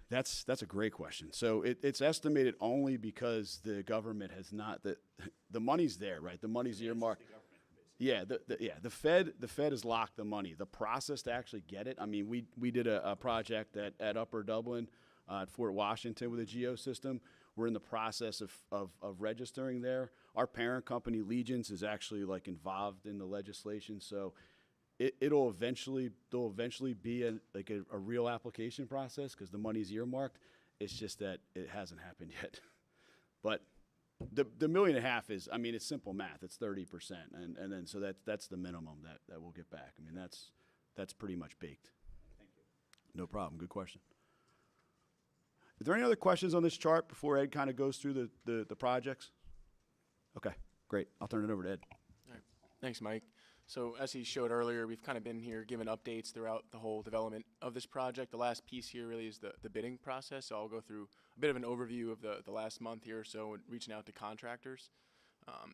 That's a great question. So it's estimated only because the government has not, the money's there, right? The money's earmarked. Yeah, the Fed has locked the money. The process to actually get it, we did a project at Upper Dublin, at Fort Washington with a geosystem. We're in the process of registering there. Our parent company, Legions, is actually involved in the legislation. So there'll eventually be a real application process because the money's earmarked. It's just that it hasn't happened yet. But the $1.5 million is, I mean, it's simple math. It's 30%, and then so that's the minimum that we'll get back. I mean, that's pretty much baked. Thank you. No problem. Good question. Are there any other questions on this chart before Ed kind of goes through the projects? Okay, great. I'll turn it over to Ed. All right. Thanks, Mike. So as he showed earlier, we've kind of been here giving updates throughout the whole development of this project. The last piece here really is the bidding process. So I'll go through a bit of an overview of the last month here or so, reaching out to contractors.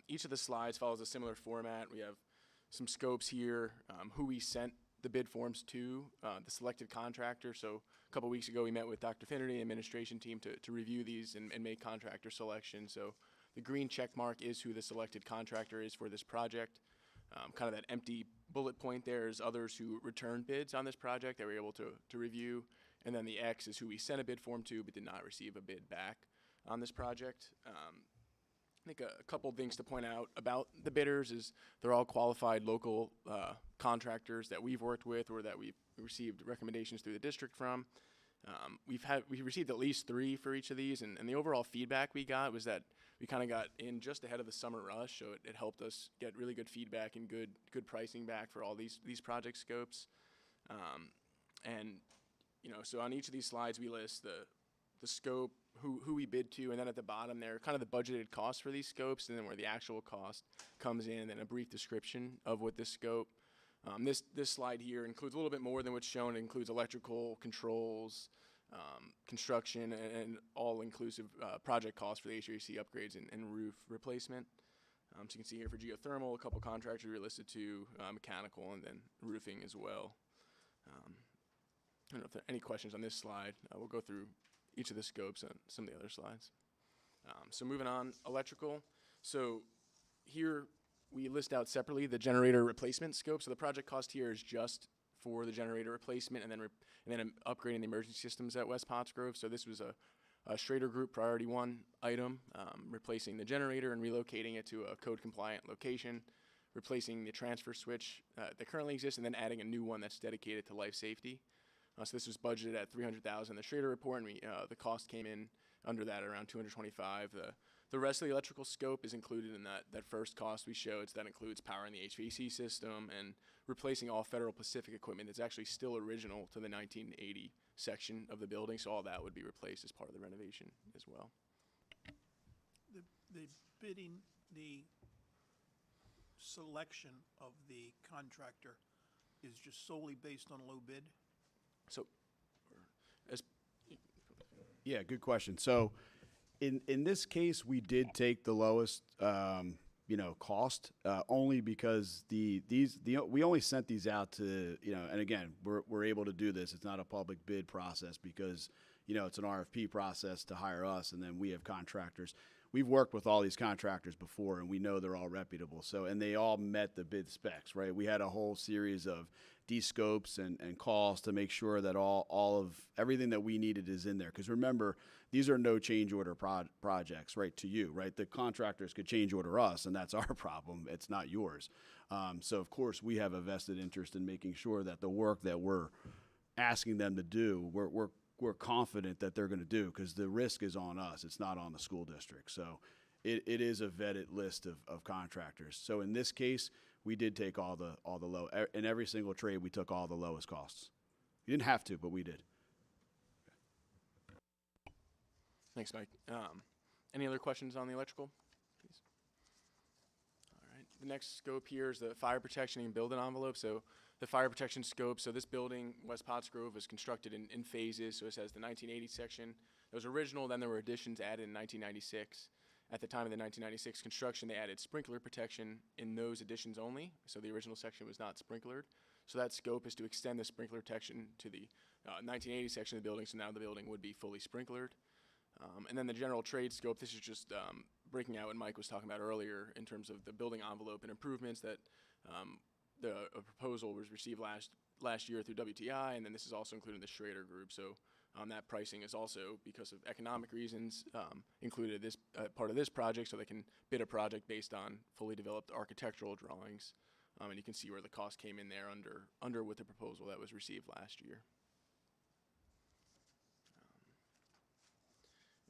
Each of the slides follows a similar format. We have some scopes here, who we sent the bid forms to, the selected contractor. So a couple weeks ago, we met with Dr. Finnerty, administration team, to review these and make contractor selection. So the green check mark is who the selected contractor is for this project. Kind of that empty bullet point there is others who returned bids on this project that we were able to review. And then the X is who we sent a bid form to but did not receive a bid back on this project. I think a couple things to point out about the bidders is they're all qualified local contractors that we've worked with or that we've received recommendations through the district from. We received at least 3 for each of these, and the overall feedback we got was that we kind of got in just ahead of the summer rush, so it helped us get really good feedback and good pricing back for all these project scopes. And so on each of these slides we list the scope, who we bid to, and then at the bottom there kind of the budgeted cost for these scopes, and then where the actual cost comes in, and then a brief description of what this scope. This slide here includes a little bit more than what's shown. It includes electrical, controls, construction, and all-inclusive project costs for the HVAC upgrades and roof replacement. So you can see here for geothermal, a couple contractors we listed to, mechanical, and then roofing as well. I don't know if there are any questions on this slide. We'll go through each of the scopes on some of the other slides. So moving on, electrical. So here we list out separately the generator replacement scope. So the project cost here is just for the generator replacement and then upgrading the emergency systems at West Pottsgrove. So this was a Schrader Group Priority 1 item, replacing the generator and relocating it to a code-compliant location, replacing the transfer switch that currently exists, and then adding a new one that's dedicated to life safety. So this was budgeted at $300,000 in the Schrader report, and the cost came in under that, around $225,000. The rest of the electrical scope is included in that first cost we showed. So that includes powering the HVAC system and replacing all Federal Pacific equipment that's actually still original to the 1980 section of the building. So all that would be replaced as part of the renovation as well. The bidding, the selection of the contractor is just solely based on low bid? So, yeah, good question. So, in this case, we did take the lowest, cost, only because we only sent these out to, and again, we're able to do this. It's not a public bid process because, it's an RFP process to hire us, and then we have contractors. We've worked with all these contractors before, and we know they're all reputable. So, and they all met the bid specs, right? We had a whole series of D-scopes and calls to make sure that all of everything that we needed is in there. Because remember, these are no change order projects, right, to you, right? The contractors could change order us, and that's our problem. It's not yours. So, of course, we have a vested interest in making sure that the work that we're asking them to do, we're confident that they're going to do, because the risk is on us. It's not on the school district. So it is a vetted list of contractors. So in this case, we did take all the low, in every single trade, we took all the lowest costs. You didn't have to, but we did. Thanks, Mike. Any other questions on the electrical, please? All right. The next scope here is the fire protection and building envelope. So the fire protection scope. So this building, West Pottsgrove, was constructed in phases. So it has the 1980 section that was original. Then there were additions added in 1996. At the time of the 1996 construction, they added sprinkler protection in those additions only. So the original section was not sprinklered. So that scope is to extend the sprinkler protection to the 1980 section of the building. So now the building would be fully sprinklered. And then the general trade scope, this is just breaking out what Mike was talking about earlier in terms of the building envelope and improvements that the proposal was received last year through WTI, and then this is also included in the Schrader Group. So that pricing is also, because of economic reasons, included this part of this project, so they can bid a project based on fully developed architectural drawings And you can see where the cost came in there under with the proposal that was received last year.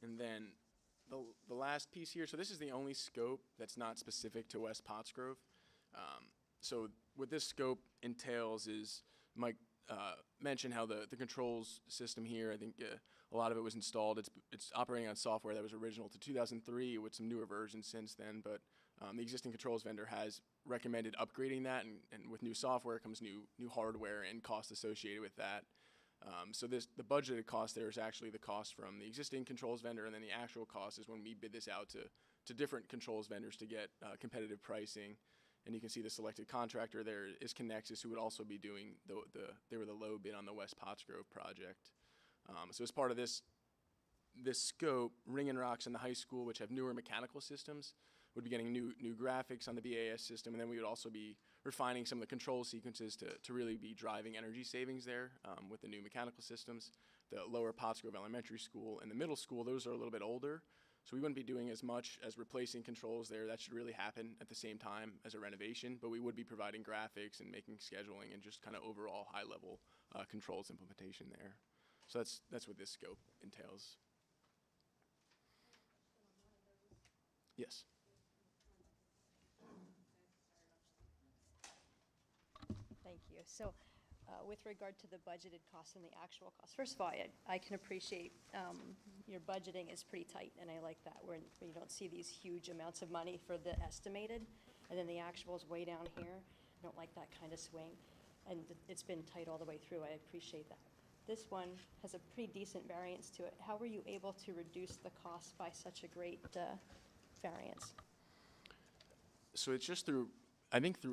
And then the last piece here, so this is the only scope that's not specific to West Pottsgrove. So what this scope entails is Mike mentioned how the controls system here, I think a lot of it was installed. It's operating on software that was original to 2003 with some newer versions since then, but the existing controls vendor has recommended upgrading that, and with new software comes new hardware and cost associated with that. So the budgeted cost there is actually the cost from the existing controls vendor, and then the actual cost is when we bid this out to different controls vendors to get competitive pricing. And you can see the selected contractor there is Connexus, who would also be doing they were the low bid on the West Pottsgrove project. So as part of this scope, Ring and Rocks and the high school, which have newer mechanical systems, would be getting new graphics on the BAS system, and then we would also be refining some of the control sequences to really be driving energy savings there with the new mechanical systems. The lower Pottsgrove Elementary School and the middle school, those are a little bit older, so we wouldn't be doing as much as replacing controls there. That should really happen at the same time as a renovation, but we would be providing graphics and making scheduling and just kind of overall high-level controls implementation there. So that's what this scope entails. Yes. Thank you. So with regard to the budgeted costs and the actual costs, first of all, I can appreciate your budgeting is pretty tight, and I like that, where you don't see these huge amounts of money for the estimated, and then the actual is way down here. I don't like that kind of swing, and it's been tight all the way through. I appreciate that. This one has a pretty decent variance to it. How were you able to reduce the cost by such a great variance? So it's just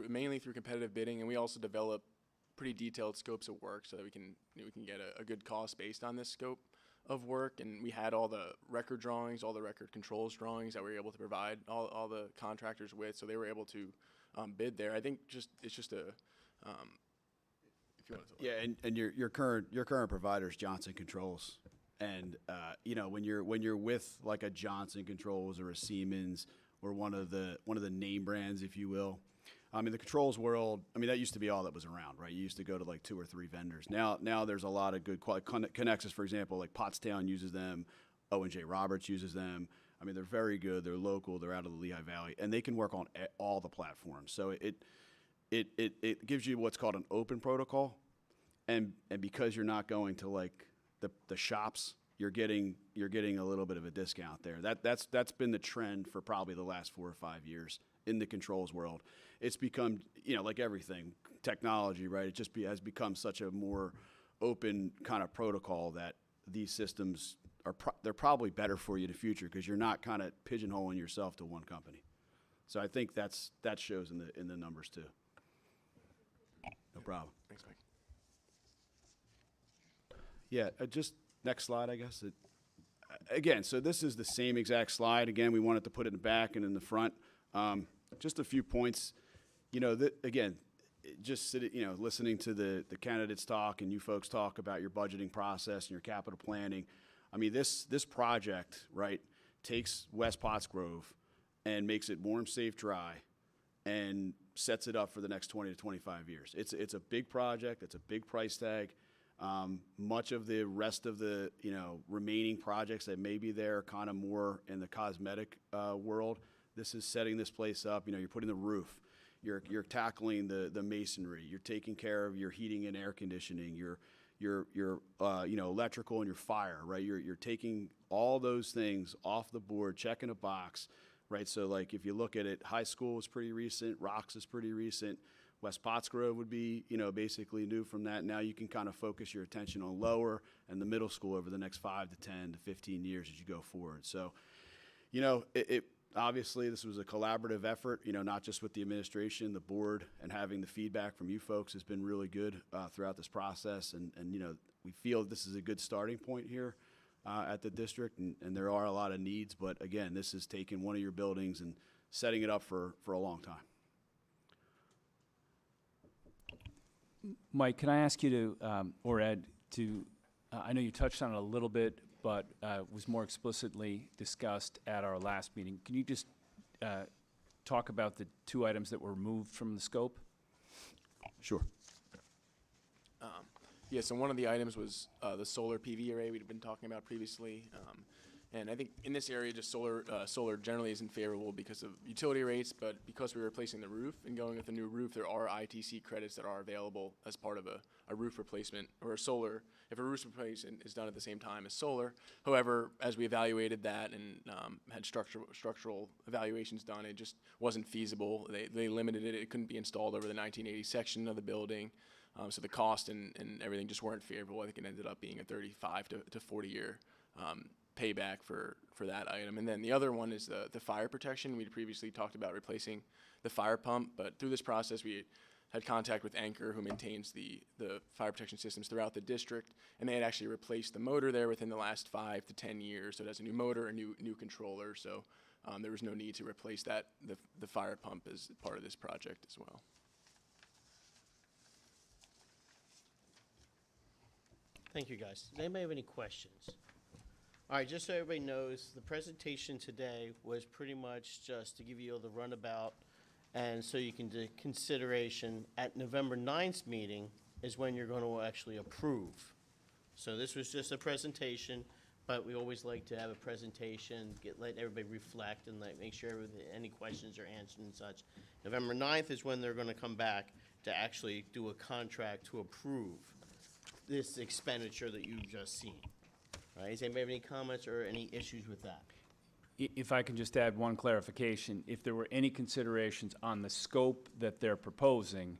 mainly through competitive bidding, and we also develop pretty detailed scopes of work so that we can get a good cost based on this scope of work. And we had all the record drawings, all the record controls drawings that we were able to provide all the contractors with, so they were able to bid there. I think it's just a if you want to. Yeah, and your current provider is Johnson Controls, and when you're with like a Johnson Controls or a Siemens or one of the name brands, if you will. In the controls world, that used to be all that was around, right? You used to go to like 2 or 3 vendors. Now there's a lot of good quality. Connexus, for example, like Pottstown uses them. O&J Roberts uses them. They're very good. They're local. They're out of the Lehigh Valley, and they can work on all the platforms. So it gives you what's called an open protocol, and because you're not going to like the shops, you're getting a little bit of a discount there. That's been the trend for probably the last 4 or 5 years in the controls world. It's become, like everything, technology, right? It just has become such a more open kind of protocol that these systems they're probably better for you in the future because you're not kind of pigeonholing yourself to one company. So I think that shows in the numbers too. No problem. Thanks, Mike. Yeah, just next slide, I guess. Again, so this is the same exact slide. Again, we wanted to put it in the back and in the front. Just a few points. Again, just listening to the candidates talk and you folks talk about your budgeting process and your capital planning. This project, right, takes West Pottsgrove and makes it warm, safe, dry, and sets it up for the next 20 to 25 years. It's a big project. It's a big price tag. Much of the rest of the remaining projects that may be there, kind of more in the cosmetic world. This is setting this place up. You're putting the roof. You're tackling the masonry. You're taking care of your heating and air conditioning. Your electrical and your fire. Right. You're taking all those things off the board, checking a box. Right. So like if you look at it, high school is pretty recent. Rocks is pretty recent. West Pottsgrove would be, basically new from that. Now you can kind of focus your attention on lower and the middle school over the next 5 to 10 to 15 years as you go forward. So, obviously this was a collaborative effort, not just with the administration, the board, and having the feedback from you folks has been really good throughout this process. And we feel this is a good starting point here at the district, and there are a lot of needs. But again, this is taking one of your buildings and setting it up for a long time. Mike, can I ask you to, or Ed, I know you touched on it a little bit, but was more explicitly discussed at our last meeting. Can you just talk about the 2 items that were removed from the scope? Sure. Yeah, so one of the items was the solar PV array we'd been talking about previously. And I think in this area, just solar generally isn't favorable because of utility rates, but because we're replacing the roof and going with a new roof, there are ITC credits that are available as part of a roof replacement or a solar, if a roof replacement is done at the same time as solar. However, as we evaluated that and had structural evaluations done, it just wasn't feasible. They limited it. It couldn't be installed over the 1980 section of the building. So the cost and everything just weren't favorable. I think it ended up being a 35 to 40 year payback for that item. And then the other one is the fire protection. We'd previously talked about replacing the fire pump, but through this process we had contact with Anchor, who maintains the fire protection systems throughout the district, and they had actually replaced the motor there within the last 5 to 10 years. So it has a new motor, a new controller, so there was no need to replace the fire pump as part of this project as well. Thank you, guys. Does anybody have any questions? All right, just so everybody knows, the presentation today was pretty much just to give you all the runabout, and so you can do consideration. At November 9th meeting is when you're going to actually approve. So this was just a presentation, but we always like to have a presentation, let everybody reflect and make sure any questions are answered and such. November 9th is when they're going to come back to actually do a contract to approve this expenditure that you've just seen. All right, does anybody have any comments or any issues with that? If I can just add one clarification, if there were any considerations on the scope that they're proposing,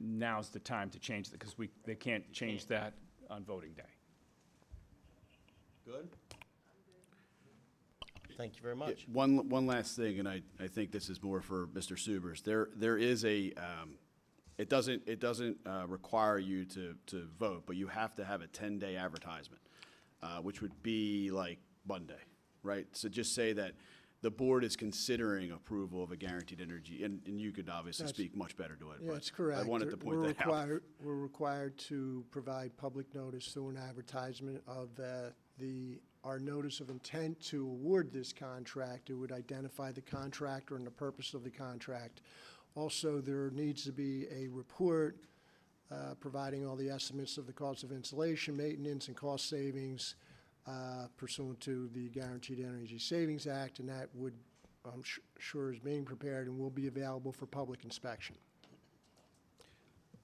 now's the time to change it, because they can't change that on voting day. Good? Thank you very much. One last thing, and I think this is more for Mr. Subers. There is a, it doesn't require you to vote, but you have to have a 10-day advertisement, which would be like Monday, right? So just say that the board is considering approval of a guaranteed energy, and you could obviously speak much better to it. Yeah, but that's correct. I wanted to point that out. We're required to provide public notice through an advertisement of our notice of intent to award this contract. It would identify the contractor and the purpose of the contract. Also, there needs to be a report providing all the estimates of the cost of installation, maintenance, and cost savings pursuant to the Guaranteed Energy Savings Act, and that would, I'm sure, is being prepared and will be available for public inspection.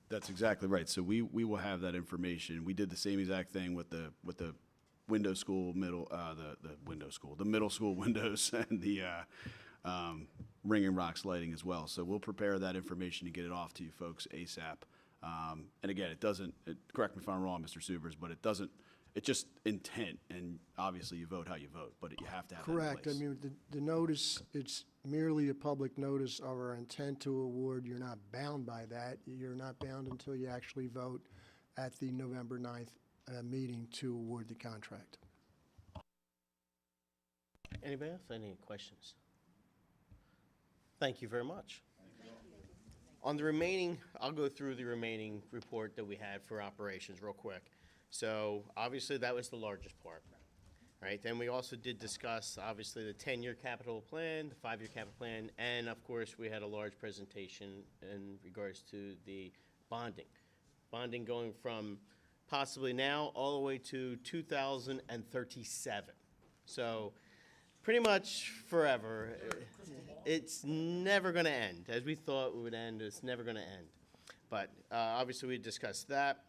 That's exactly right. So we will have that information. We did the same exact thing with the window school the middle school windows and the Ring and Rocks lighting as well. So we'll prepare that information to get it off to you folks ASAP. And again, correct me if I'm wrong, Mr. Subers, but it's just intent, and obviously you vote how you vote, but you have to have that in Correct. place. I mean, the notice, it's merely a public notice of our intent to award. You're not bound by that. You're not bound until you actually vote at the November 9th meeting to award the contract. Anybody else? Any questions? Thank you very much. On the remaining, I'll go through the remaining report that we had for operations real quick. So obviously that was the largest part, right? Then we also did discuss obviously the 10-year capital plan, the 5-year capital plan, and of course we had a large presentation in regards to the bonding. Bonding going from possibly now all the way to 2037. So pretty much forever. It's never going to end. As we thought it would end, it's never going to end. But obviously we discussed that.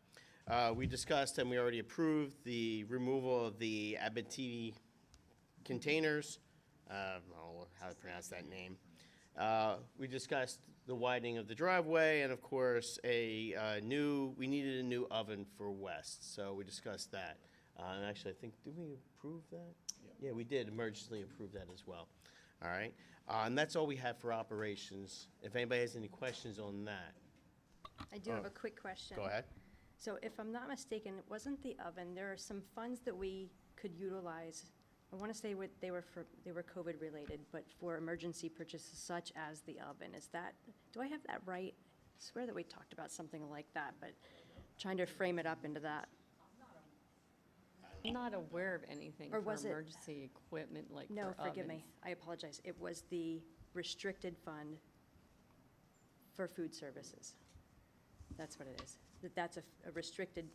We discussed and we already approved the removal of the Abitibi containers. I don't know how to pronounce that name. We discussed the widening of the driveway, and of course we needed a new oven for West, so we discussed that. And actually, I think, did we approve that? Yeah, we did emergency approve that as well. All right, and that's all we have for operations. If anybody has any questions on that. I do have a quick question. Go ahead. So if I'm not mistaken, it wasn't the oven. There are some funds that we could utilize. I want to say they were COVID related, but for emergency purchases such as the oven. Do I have that right? I swear that we talked about something like that, but trying to frame it up into that. I'm not aware of anything Or for was it- emergency equipment like for No, ovens. forgive me. I apologize. It was the restricted fund for food services. That's what it is. That's a restricted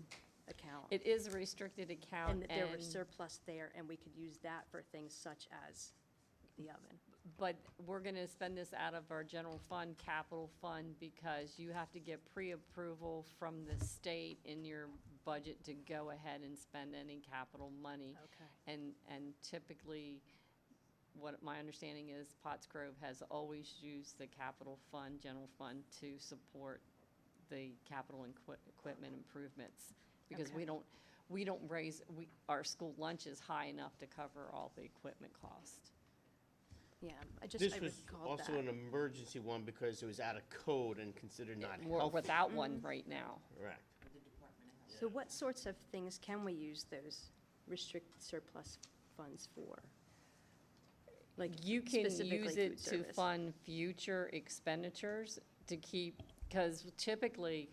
account. It is a restricted account, And that there was surplus there, and we could use that for things such as the oven. but we're gonna spend this out of our general fund, capital fund, because you have to get pre-approval from the state in your budget to go ahead and spend any capital money. Okay. And typically, what my understanding is, Pottsgrove has always used the capital fund, general fund, to support the capital and equipment improvements. Because Okay. we don't raise, our school lunch is high enough to cover all the equipment cost. Yeah, I This was recalled also that. an emergency one because it was out of code and considered not We're healthy. without one right now. Correct. So what sorts of things can we use those restricted surplus funds for? Like You can specifically use food it to service? fund future expenditures to keep, because typically,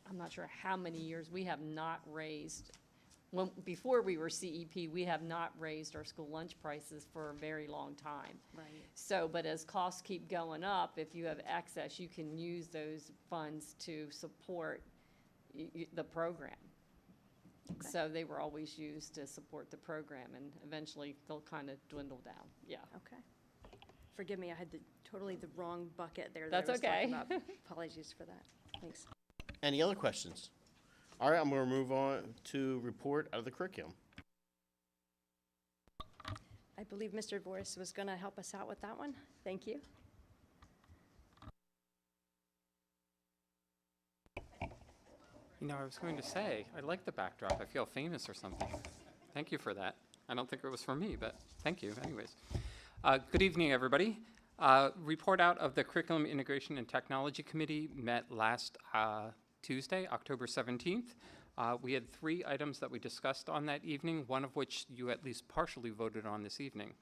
I'm not sure how many years, we have not raised, before we were CEP, we have not raised our school lunch prices for a very long time. Right. So, but as costs keep going up, if you have excess, you can use those funds to support the program. So they were always used to support the program, and eventually they'll kind of dwindle down, yeah. Okay. Forgive me, I had totally the wrong bucket there that That's I was talking okay. about. Apologies for that. Thanks. Any other questions? All right, I'm going to move on to report out of the curriculum. I believe Mr. Voris was going to help us out with that one. Thank you. You know, I was going to say, I like the backdrop. I feel famous or something. Thank you for that. I don't think it was for me, but thank you anyways. Good evening, everybody. Report out of the Curriculum Integration and Technology Committee met last Tuesday, October 17th. We had 3 items that we discussed on that evening, one of which you at least partially voted on this evening.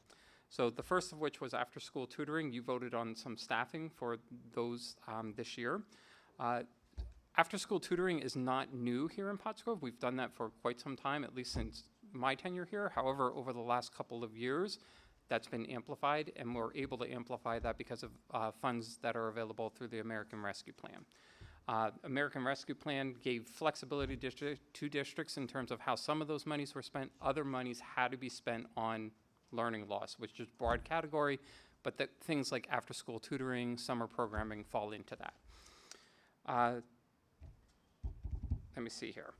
So the first of which was after-school tutoring. You voted on some staffing for those this year. After-school tutoring is not new here in Pottsgrove. We've done that for quite some time, at least since my tenure here. However, over the last couple of years, that's been amplified, and we're able to amplify that because of funds that are available through the American Rescue Plan. American Rescue Plan gave flexibility to districts in terms of how some of those monies were spent. Other monies had to be spent on learning loss, which is a broad category, but things like after-school tutoring, summer programming fall into that. Let me see here.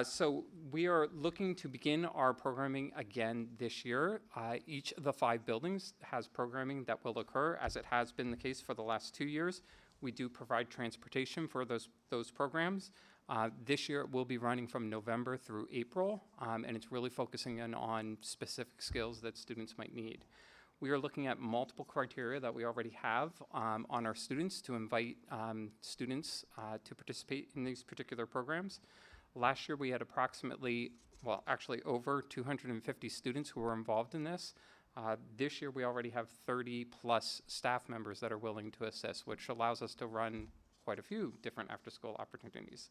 So we are looking to begin our programming again this year. Each of the 5 buildings has programming that will occur, as it has been the case for the last 2 years. We do provide transportation for those programs. This year it will be running from November through April, and it's really focusing in on specific skills that students might need. We are looking at multiple criteria that we already have on our students to invite students to participate in these particular programs. Last year we had approximately, well, actually over 250 students who were involved in this. This year we already have 30 plus staff members that are willing to assist, which allows us to run quite a few different after-school opportunities.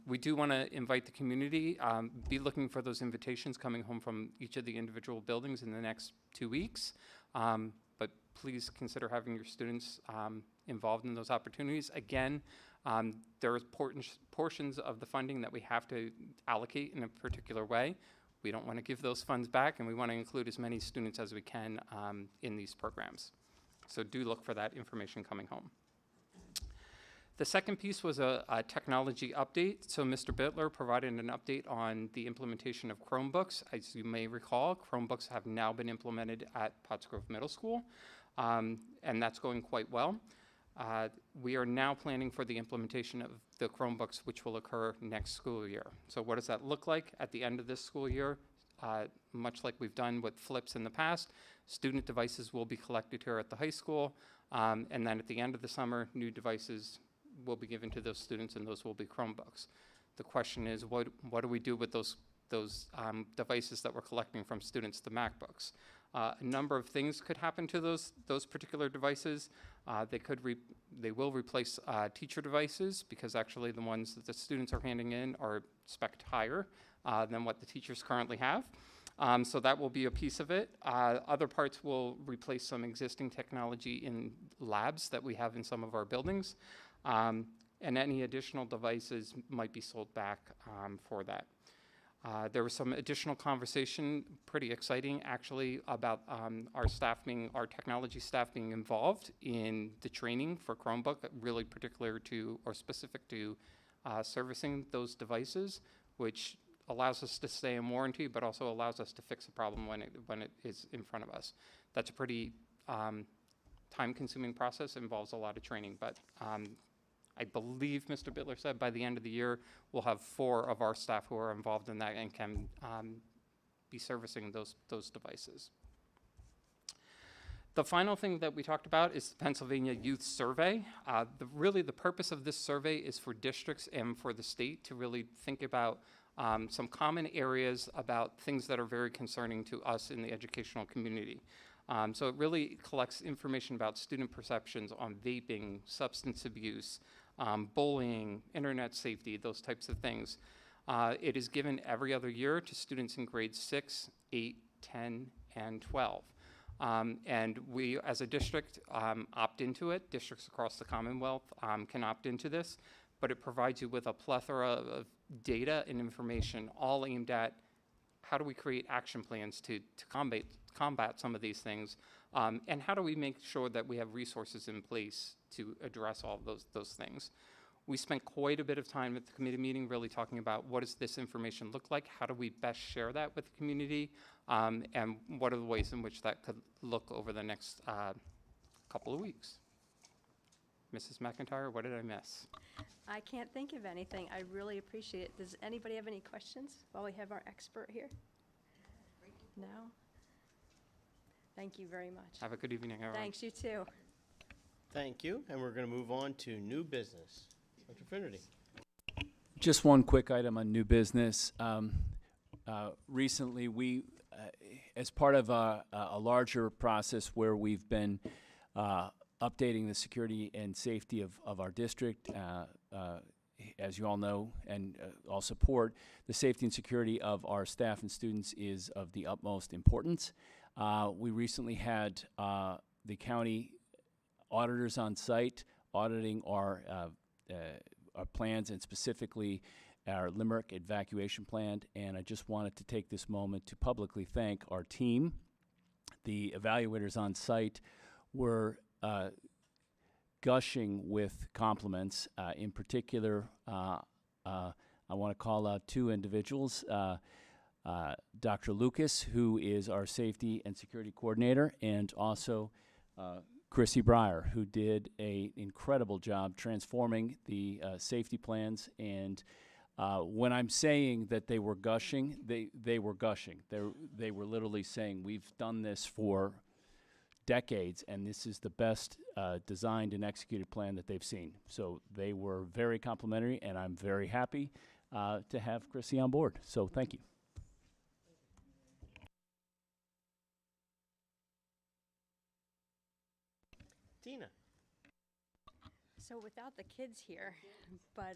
We do want to invite the community, be looking for those invitations coming home from each of the individual buildings in the next 2 weeks. But please consider having your students involved in those opportunities. Again, there are portions of the funding that we have to allocate in a particular way. We don't want to give those funds back, and we want to include as many students as we can in these programs. So do look for that information coming home. The second piece was a technology update. So Mr. Bittler provided an update on the implementation of Chromebooks. As you may recall, Chromebooks have now been implemented at Pottsgrove Middle School, and that's going quite well. We are now planning for the implementation of the Chromebooks, which will occur next school year. So what does that look like at the end of this school year? Much like we've done with flips in the past, student devices will be collected here at the high school, and then at the end of the summer, new devices will be given to those students, and those will be Chromebooks. The question is, what do we do with those devices that we're collecting from students, the MacBooks? A number of things could happen to those particular devices. They will replace teacher devices, because actually the ones that the students are handing in are spec'd higher than what the teachers currently have. So that will be a piece of it. Other parts will replace some existing technology in labs that we have in some of our buildings. and any additional devices might be sold back for that. There was some additional conversation, pretty exciting actually, about our technology staff being involved in the training for Chromebook, really particular to or specific to servicing those devices, which allows us to stay in warranty, but also allows us to fix a problem when it is in front of us. That's a pretty time-consuming process, involves a lot of training, but I believe Mr. Bittler said by the end of the year, we'll have 4 of our staff who are involved in that and can be servicing those devices. The final thing that we talked about is the Pennsylvania Youth Survey. Really, the purpose of this survey is for districts and for the state to really think about some common areas about things that are very concerning to us in the educational community. So it really collects information about student perceptions on vaping, substance abuse, bullying, internet safety, those types of things. It is given every other year to students in grades 6, 8, 10, and 12. And we, as a district, opt into it. Districts across the Commonwealth can opt into this, but it provides you with a plethora of data and information, all aimed at how do we create action plans to combat some of these things, and how do we make sure that we have resources in place to address all of those things. We spent quite a bit of time at the committee meeting really talking about what does this information look like, how do we best share that with the community, and what are the ways in which that could look over the next couple of weeks. Mrs. McIntyre, what did I miss? I can't think of anything. I really appreciate it. Does anybody have any questions while we have our expert here? No? Thank you very much. Have a good evening, everyone. Thanks, you too. Thank you, and we're going to move on to new business. Dr. Finnerty. Just one quick item on new business. Recently, we, as part of a larger process where we've been updating the security and safety of our district, as you all know and all support, the safety and security of our staff and students is of the utmost importance. We recently had the county auditors on site auditing our plans, and specifically our Limerick evacuation plan, and I just wanted to take this moment to publicly thank our team. The evaluators on site were gushing with compliments. In particular, I want to call out 2 individuals, Dr. Lucas, who is our safety and security coordinator, and also Chrissy Breyer, who did an incredible job transforming the safety plans. And when I'm saying that they were gushing, they were gushing. They were literally saying, we've done this for decades, and this is the best designed and executed plan that they've seen. So they were very complimentary, and I'm very happy to have Chrissy on board. So thank you. Tina. So without the kids here, but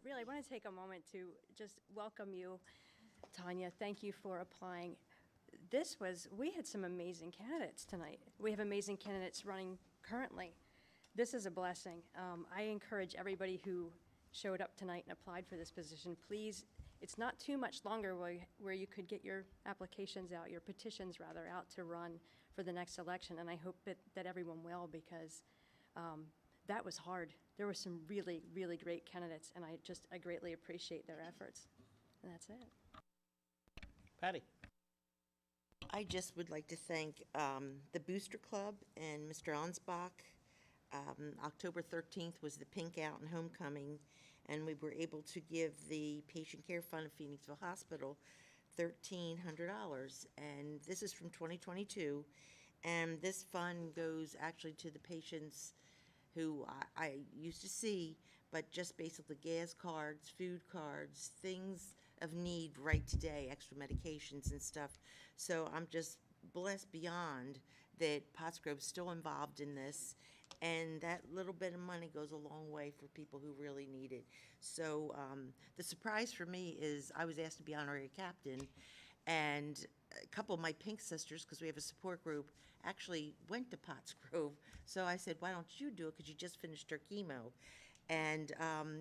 really, I want to take a moment to just welcome you, Tanya. Thank you for applying. We had some amazing candidates tonight. We have amazing candidates running currently. This is a blessing. I encourage everybody who showed up tonight and applied for this position, please, it's not too much longer where you could get your applications out, your petitions rather, out to run for the next election. And I hope that everyone will, because that was hard. There were some really, really great candidates, and I greatly appreciate their efforts. And that's it. Patty. I just would like to thank the Booster Club and Mr. Ansbach. October 13th was the Pink Out and Homecoming, and we were able to give the Patient Care Fund of Phoenixville Hospital $1,300. And this is from 2022. And this fund goes actually to the patients who I used to see, but just basically gas cards, food cards, things of need right today, extra medications and stuff. So I'm just blessed beyond that Pottsgrove's still involved in this, and that little bit of money goes a long way for people who really need it. So the surprise for me is I was asked to be honorary captain, and a couple of my Pink sisters, because we have a support group, actually went to Pottsgrove. So I said, why don't you do it, because you just finished your chemo. And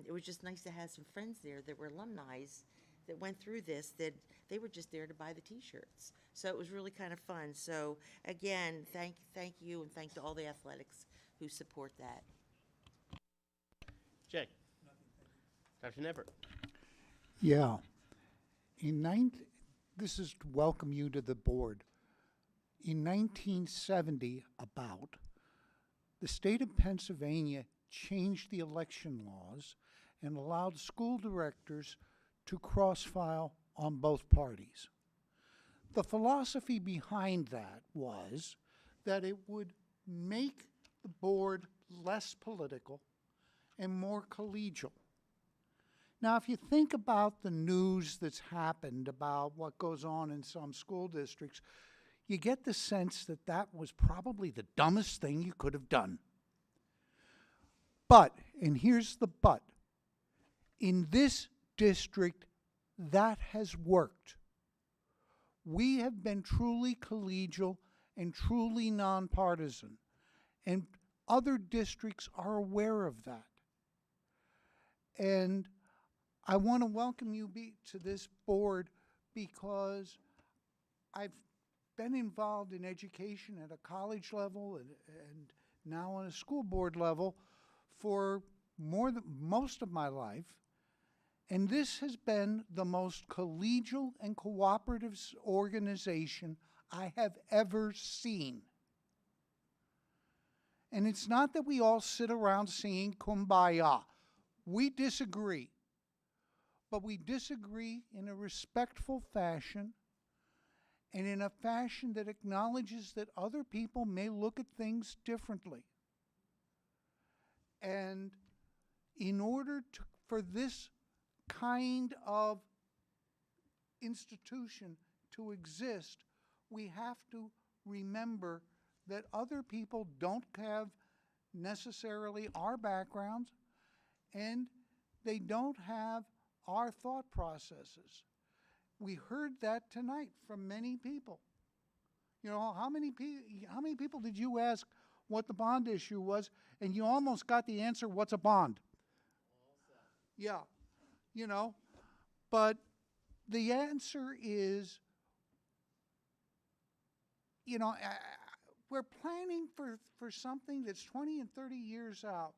it was just nice to have some friends there that were alumni that went through this, that they were just there to buy the T-shirts. So it was really kind of fun. So again, thank you, and thank to all the athletics who support that. Jay? Dr. Neppert? Yeah. This is to welcome you to the board. In 1970, the state of Pennsylvania changed the election laws and allowed school directors to cross-file on both parties. The philosophy behind that was that it would make the board less political and more collegial. Now, if you think about the news that's happened about what goes on in some school districts, you get the sense that that was probably the dumbest thing you could have done. But, and here's the but, in this district, that has worked. We have been truly collegial and truly nonpartisan, and other districts are aware of that. And I want to welcome you to this board because I've been involved in education at a college level and now on a school board level for most of my life. And this has been the most collegial and cooperative organization I have ever seen. And it's not that we all sit around singing Kumbaya. We disagree. But we disagree in a respectful fashion and in a fashion that acknowledges that other people may look at things differently. And in order for this kind of institution to exist, we have to remember that other people don't have necessarily our backgrounds, and they don't have our thought processes. We heard that tonight from many people. You know, how many people did you ask what the bond issue was, and you almost got the answer, what's a bond? Yeah, you know, but the answer is, you know, we're planning for something that's 20 and 30 years out.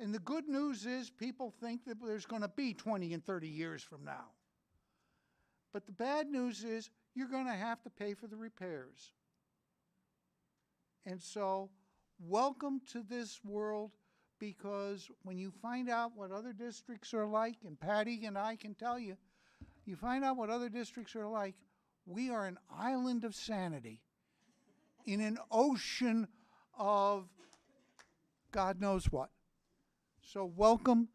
And the good news is people think that there's going to be 20 and 30 years from now. But the bad news is you're going to have to pay for the repairs. And so, welcome to this world, because when you find out what other districts are like, and Patty and I can tell you, you find out what other districts are like, we are an island of sanity in an ocean of God knows what. So welcome.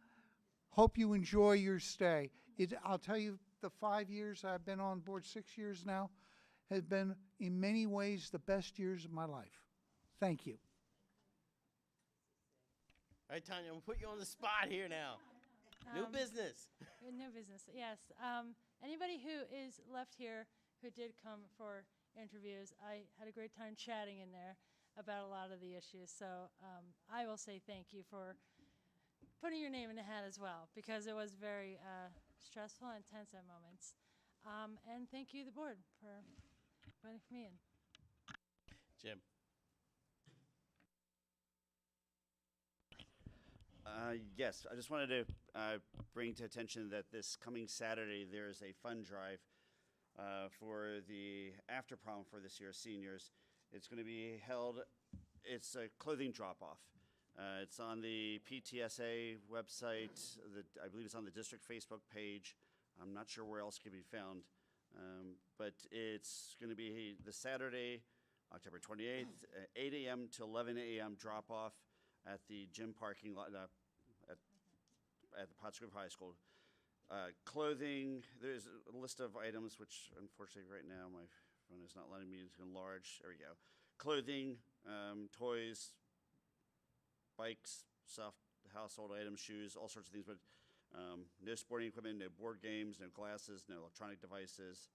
Hope you enjoy your stay. I'll tell you, the 5 years I've been on board, 6 years now, has been in many ways the best years of my life. Thank you. All right, Tanya, we'll put you on the spot here now. New business. New business, yes. Anybody who is left here who did come for interviews, I had a great time chatting in there about a lot of the issues. So I will say thank you for putting your name in the hat as well, because it was very stressful and tense at moments. And thank you, the board, for inviting me in. Jim. Yes, I just wanted to bring to attention that this coming Saturday there is a fund drive for the after prom for this year's seniors. It's going to be held, it's a clothing drop-off. It's on the PTSA website. I believe it's on the district Facebook page. I'm not sure where else it can be found. But it's going to be the Saturday, October 28th, 8 a.m. to 11 a.m. drop-off at the gym parking lot at the Pottsgrove High School. Clothing, there's a list of items, which unfortunately right now my phone is not letting me enlarge. There we go. Clothing, toys, bikes, soft household items, shoes, all sorts of things, but no sporting equipment, no board games, no glasses, no electronic devices,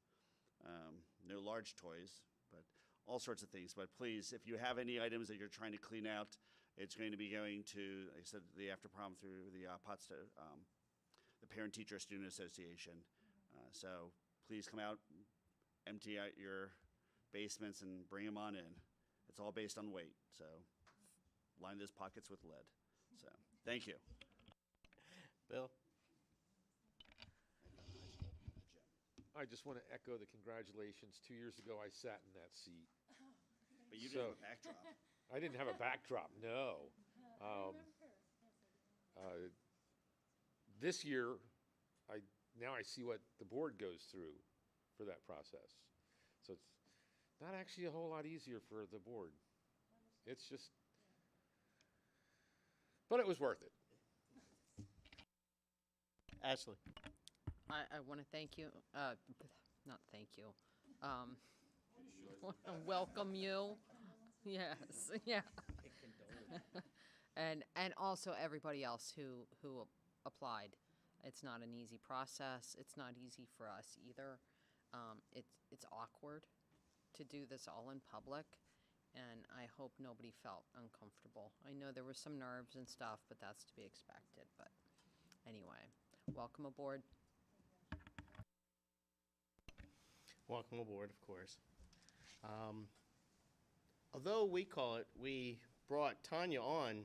no large toys, but all sorts of things. But please, if you have any items that you're trying to clean out, It's going to be going to, like I said, the after prom through the Pottsgrove, the Parent Teacher Student Association. So please come out, empty out your basements and bring them on in. It's all based on weight, so line those pockets with lead. So thank you. Bill? I just want to echo the congratulations. 2 years ago, I sat in that seat. But you didn't have a backdrop. I didn't have a backdrop, no. This year, now I see what the board goes through for that process. So it's not actually a whole lot easier for the board. It's just, but it was worth it. Ashley? I want to thank you, not thank you, welcome you. Yes, yeah. And also everybody else who applied. It's not an easy process. It's not easy for us either. It's awkward to do this all in public, and I hope nobody felt uncomfortable. I know there were some nerves and stuff, but that's to be expected. But anyway, welcome aboard. Welcome aboard, of course. Although we brought Tanya on,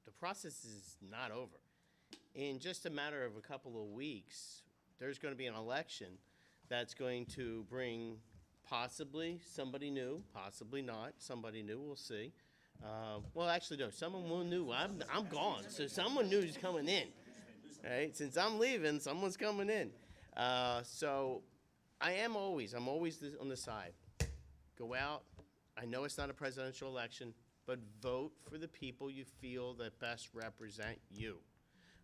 the process is not over. In just a matter of a couple of weeks, there's going to be an election that's going to bring possibly somebody new, possibly not, somebody new, we'll see. Well, actually, no, someone new, I'm gone, so someone new is coming in, right? Since I'm leaving, someone's coming in. So I'm always on the side. Go out. I know it's not a presidential election, but vote for the people you feel that best represent you.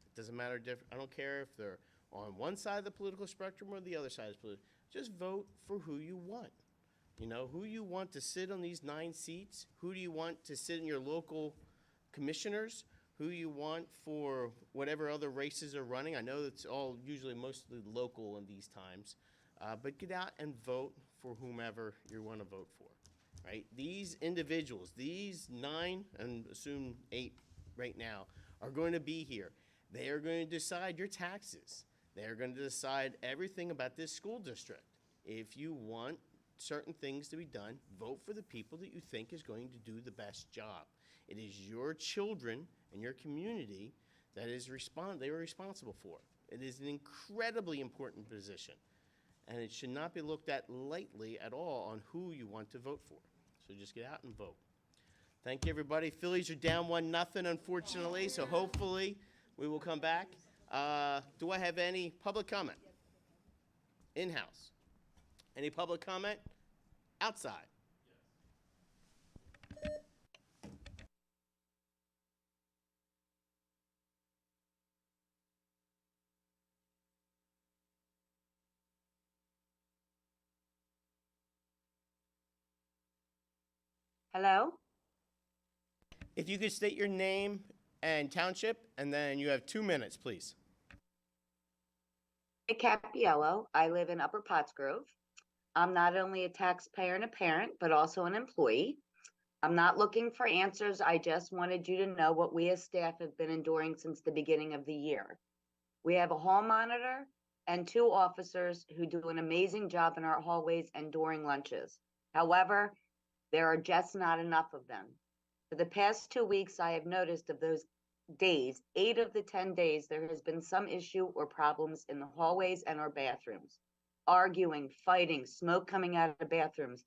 It doesn't matter. I don't care if they're on one side of the political spectrum or the other side of the political. Just vote for who you want. You know, who you want to sit on these 9 seats. Who do you want to sit in your local commissioners? Who you want for whatever other races are running. I know it's all usually mostly local in these times. But get out and vote for whomever you want to vote for, right? These individuals, these 9, and assume 8 right now, are going to be here. They are going to decide your taxes. They are going to decide everything about this school district. If you want certain things to be done, vote for the people that you think is going to do the best job. It is your children and your community that they were responsible for. It is an incredibly important position. And it should not be looked at lightly at all on who you want to vote for. So just get out and vote. Thank you, everybody. Phillies are down 1-0, unfortunately, so hopefully we will come back. Do I have any public comment? In-house. Any public comment? Outside. Hello? If you could state your name and township, and then you have 2 minutes, please. Capiello. I live in Upper Pottsgrove. I'm not only a taxpayer and a parent, but also an employee. I'm not looking for answers. I just wanted you to know what we as staff have been enduring since the beginning of the year. We have a hall monitor and 2 officers who do an amazing job in our hallways and during lunches. However, there are just not enough of them. For the past 2 weeks, I have noticed of those days, 8 of the 10 days, there has been some issue or problems in the hallways and our bathrooms. Arguing, fighting, smoke coming out of bathrooms,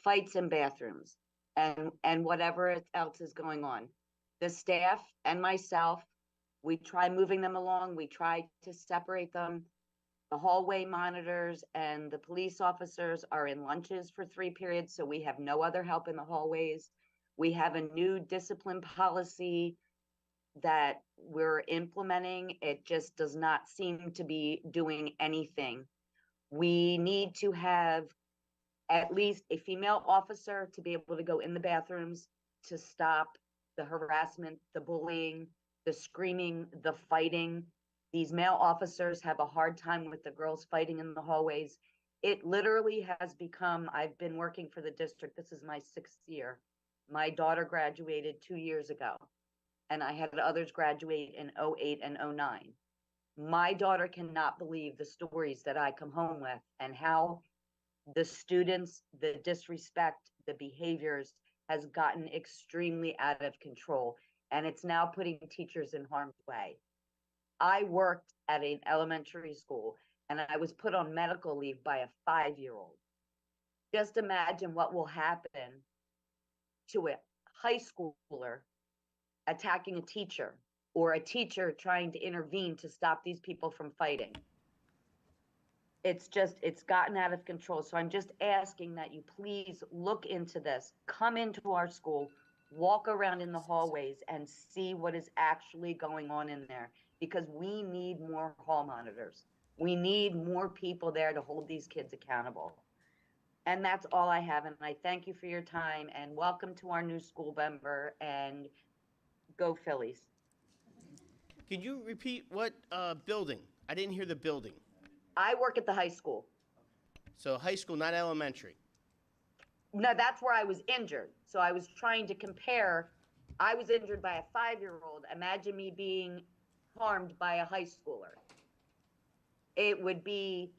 fights in bathrooms, and whatever else is going on. The staff and myself, we try moving them along. We try to separate them. The hallway monitors and the police officers are in lunches for 3 periods, so we have no other help in the hallways. We have a new discipline policy that we're implementing. It just does not seem to be doing anything. We need to have at least a female officer to be able to go in the bathrooms to stop the harassment, the bullying, the screaming, the fighting. These male officers have a hard time with the girls fighting in the hallways. It literally has become, I've been working for the district. This is my 6th year. My daughter graduated 2 years ago. and I had others graduate in '08 and '09. My daughter cannot believe the stories that I come home with and how the students, the disrespect, the behaviors has gotten extremely out of control, and it's now putting teachers in harm's way. I worked at an elementary school and I was put on medical leave by a 5-year-old. Just imagine what will happen to a high schooler attacking a teacher or a teacher trying to intervene to stop these people from fighting. It's gotten out of control. So I'm just asking that you please look into this, come into our school, walk around in the hallways and see what is actually going on in there, because we need more hall monitors. We need more people there to hold these kids accountable. And that's all I have. And I thank you for your time and welcome to our new school member, and go Phillies. Could you repeat what building? I didn't hear the building. I work at the high school. So high school, not elementary. No, that's where I was injured. So I was trying to compare. I was injured by a 5-year-old. Imagine me being harmed by a high schooler. It would be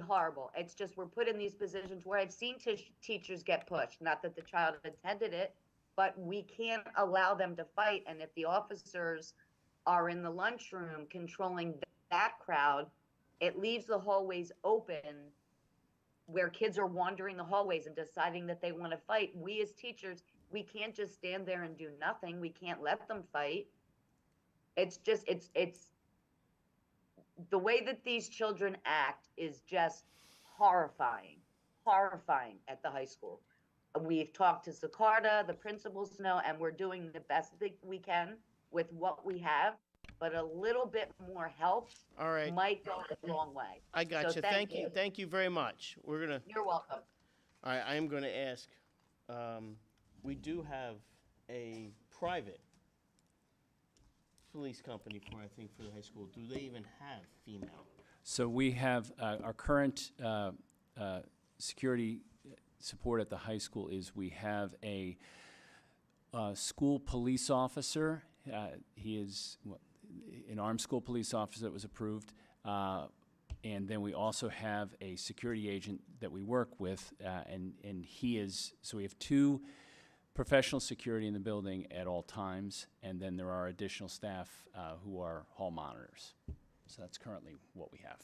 horrible. It's just we're put in these positions where I've seen teachers get pushed. Not that the child intended it, but we can't allow them to fight. And if the officers are in the lunchroom controlling that crowd, it leaves the hallways open where kids are wandering the hallways and deciding that they want to fight. We as teachers, we can't just stand there and do nothing. We can't let them fight. It's the way that these children act is just horrifying at the high school. We've talked to Sakarda, the principals know, and we're doing the best that we can with what we have, but a little bit more help All right. might go a long way. I got So you. Thank you. Thank you very much. We're gonna. You're welcome. All right. I am going to ask. We do have a private police company for the high school. Do they even have female? So we have, our current security support at the high school is we have a school police officer. He is an armed school police officer that was approved. And then we also have a security agent that we work with, and he is, so we have 2 professional security in the building at all times, and then there are additional staff who are hall monitors. So that's currently what we have.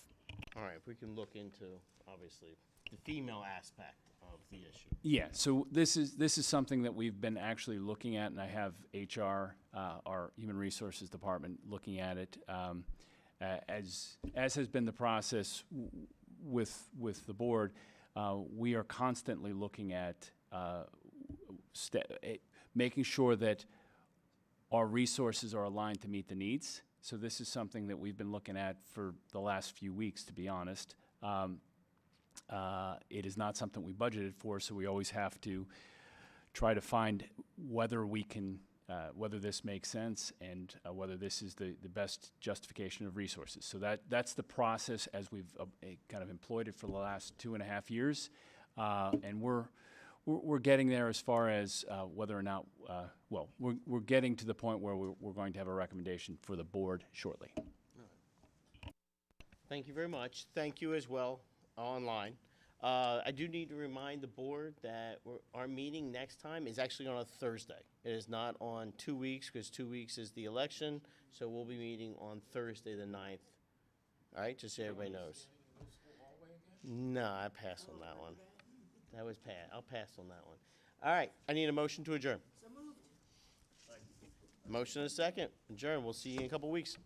All right. If we can look into, obviously, the female aspect of the issue. Yeah, so this is something that we've been actually looking at, and I have HR, our Human Resources Department, looking at it. As has been the process with the board, we are constantly looking at making sure that our resources are aligned to meet the needs. So this is something that we've been looking at for the last few weeks, to be honest. It is not something we budgeted for, so we always have to try to find whether we can, whether this makes sense and whether this is the best justification of resources. So that's the process as we've kind of employed it for the last 2.5 years. And we're getting there as far as whether or not, well, we're getting to the point where we're going to have a recommendation for the board shortly. Thank you very much. Thank you as well, online. I do need to remind the board that our meeting next time is actually on a Thursday. It is not on 2 weeks, because 2 weeks is the election, so we'll be meeting on Thursday the 9th. All right, just so everybody knows. No, I passed on that one. That was Pat. I'll pass on that one. All right, I need a motion to adjourn. So moved. Motion and a second. Adjourn. We'll see you in a couple weeks.